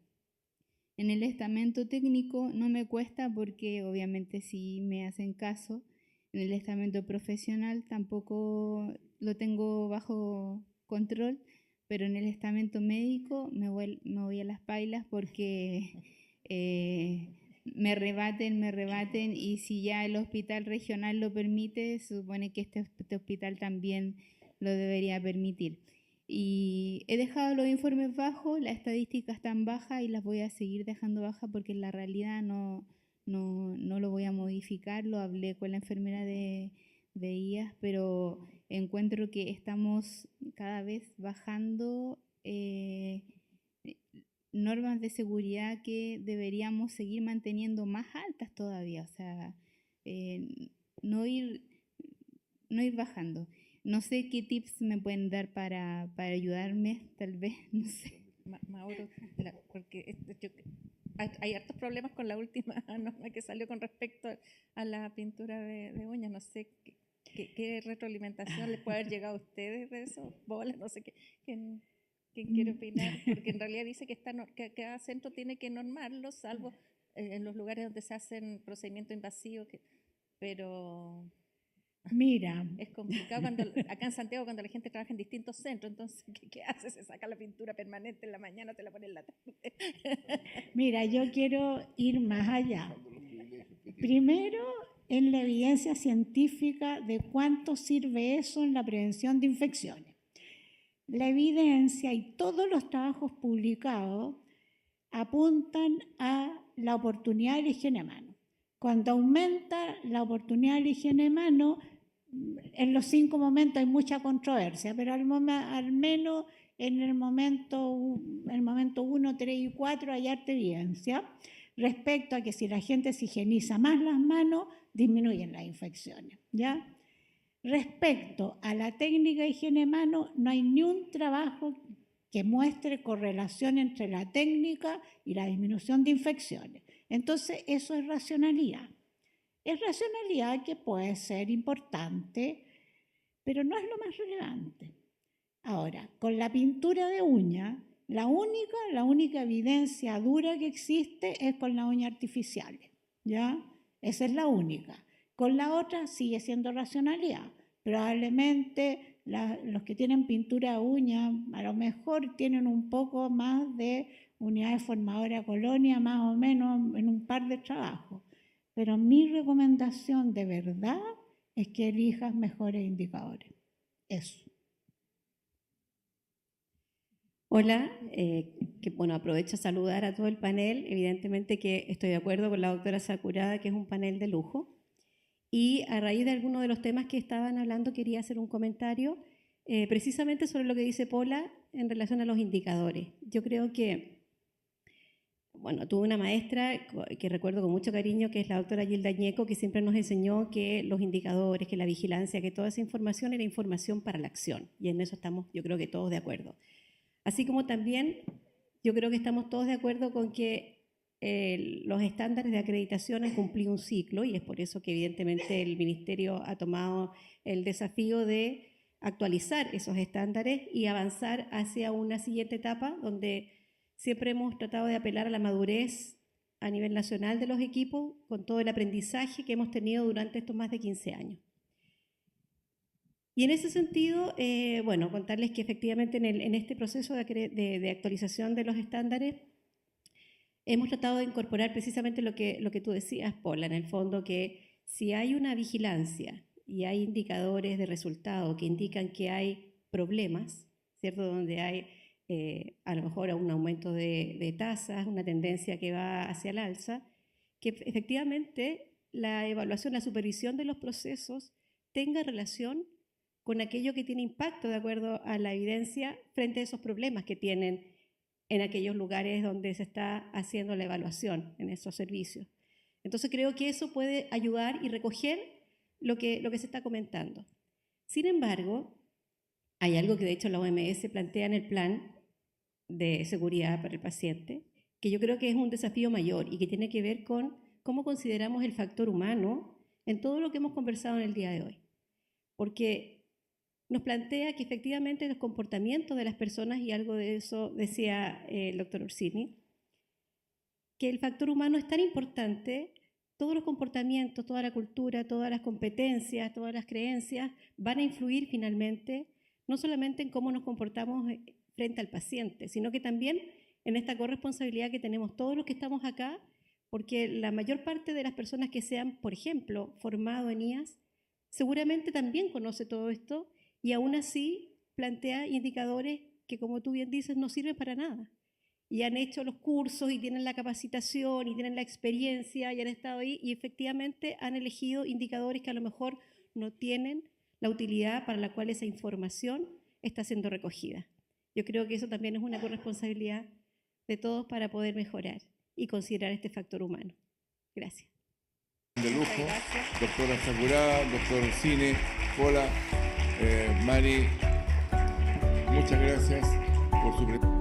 En el estamento técnico no me cuesta porque obviamente sí me hacen caso. En el estamento profesional tampoco lo tengo bajo control, pero en el estamento médico me voy a las pailas porque me rebaten y si ya el hospital regional lo permite, se supone que este hospital también lo debería permitir. Y he dejado los informes bajos, las estadísticas están bajas y las voy a seguir dejando bajas porque en la realidad no lo voy a modificar. Lo hablé con la enfermera de IAS, pero encuentro que estamos cada vez bajando normas de seguridad que deberíamos seguir manteniendo más altas todavía, o sea, no ir bajando. No sé qué tips me pueden dar para ayudarme, tal vez, no sé. Mauro, porque hay hartos problemas con la última norma que salió con respecto a la pintura de uñas. No sé qué retroalimentación les puede haber llegado a ustedes de eso. Bola, no sé quién quiere opinar, porque en realidad dice que cada centro tiene que normarlo, salvo en los lugares donde se hacen procedimientos invasivos, pero... Mira. Es complicado acá en Santiago cuando la gente trabaja en distintos centros, entonces, ¿qué hace? Se saca la pintura permanente en la mañana, te la pone en la tarde. Mira, yo quiero ir más allá. Primero, en la evidencia científica de cuánto sirve eso en la prevención de infecciones. La evidencia y todos los trabajos publicados apuntan a la oportunidad de la higiene de mano. Cuando aumenta la oportunidad de la higiene de mano, en los 5 momentos hay mucha controversia, pero al menos en el momento 1, 3 y 4 hay harta evidencia respecto a que si la gente se higieniza más las manos, disminuyen las infecciones, ¿ya? Respecto a la técnica de higiene de mano, no hay ni un trabajo que muestre correlación entre la técnica y la disminución de infecciones. Entonces, eso es racionalidad. Es racionalidad que puede ser importante, pero no es lo más relevante. Ahora, con la pintura de uña, la única evidencia dura que existe es con las uñas artificiales, ¿ya? Esa es la única. Con la otra sigue siendo racionalidad. Probablemente los que tienen pintura de uña a lo mejor tienen un poco más de unidades formadoras de colonia, más o menos en un par de trabajos. Pero mi recomendación de verdad es que elijas mejores indicadores. Eso. Hola, aprovecho a saludar a todo el panel. Evidentemente que estoy de acuerdo con la doctora Sakurada, que es un panel de lujo. Y a raíz de algunos de los temas que estaban hablando, quería hacer un comentario precisamente sobre lo que dice Paula en relación a los indicadores. Yo creo que, tuve una maestra que recuerdo con mucho cariño, que es la doctora Gilda Ñeco, que siempre nos enseñó que los indicadores, que la vigilancia, que toda esa información era información para la acción. Y en eso estamos, yo creo que todos de acuerdo. Así como también yo creo que estamos todos de acuerdo con que los estándares de acreditación han cumplido un ciclo y es por eso que evidentemente el Ministerio ha tomado el desafío de actualizar esos estándares y avanzar hacia una siguiente etapa donde siempre hemos tratado de apelar a la madurez a nivel nacional de los equipos con todo el aprendizaje que hemos tenido durante estos más de 15 años. Y en ese sentido, contarles que efectivamente en este proceso de actualización de los estándares hemos tratado de incorporar precisamente lo que tú decías, Paula, en el fondo, que si hay una vigilancia y hay indicadores de resultado que indican que hay problemas, ¿cierto? Donde hay a lo mejor un aumento de tasas, una tendencia que va hacia el alza, que efectivamente la evaluación, la supervisión de los procesos tenga relación con aquello que tiene impacto de acuerdo a la evidencia frente a esos problemas que tienen en aquellos lugares donde se está haciendo la evaluación en esos servicios. Entonces creo que eso puede ayudar y recoger lo que se está comentando. Sin embargo, hay algo que de hecho la OMS plantea en el plan de seguridad para el paciente, que yo creo que es un desafío mayor y que tiene que ver con cómo consideramos el factor humano en todo lo que hemos conversado en el día de hoy. Porque nos plantea que efectivamente los comportamientos de las personas, y algo de eso decía el doctor Orsini, que el factor humano es tan importante, todos los comportamientos, toda la cultura, todas las competencias, todas las creencias van a influir finalmente no solamente en cómo nos comportamos frente al paciente, sino que también en esta corresponsabilidad que tenemos todos los que estamos acá, porque la mayor parte de las personas que se han, por ejemplo, formado en IAS, seguramente también conoce todo esto y aún así plantea indicadores que, como tú bien dices, no sirven para nada. Y han hecho los cursos y tienen la capacitación y tienen la experiencia y han estado ahí y efectivamente han elegido indicadores que a lo mejor no tienen la utilidad para la cual esa información está siendo recogida. Yo creo que eso también es una corresponsabilidad de todos para poder mejorar y considerar este factor humano. Gracias. De lujo, doctora Sakurada, doctor Orsini, hola, Mari, muchas gracias por su presencia.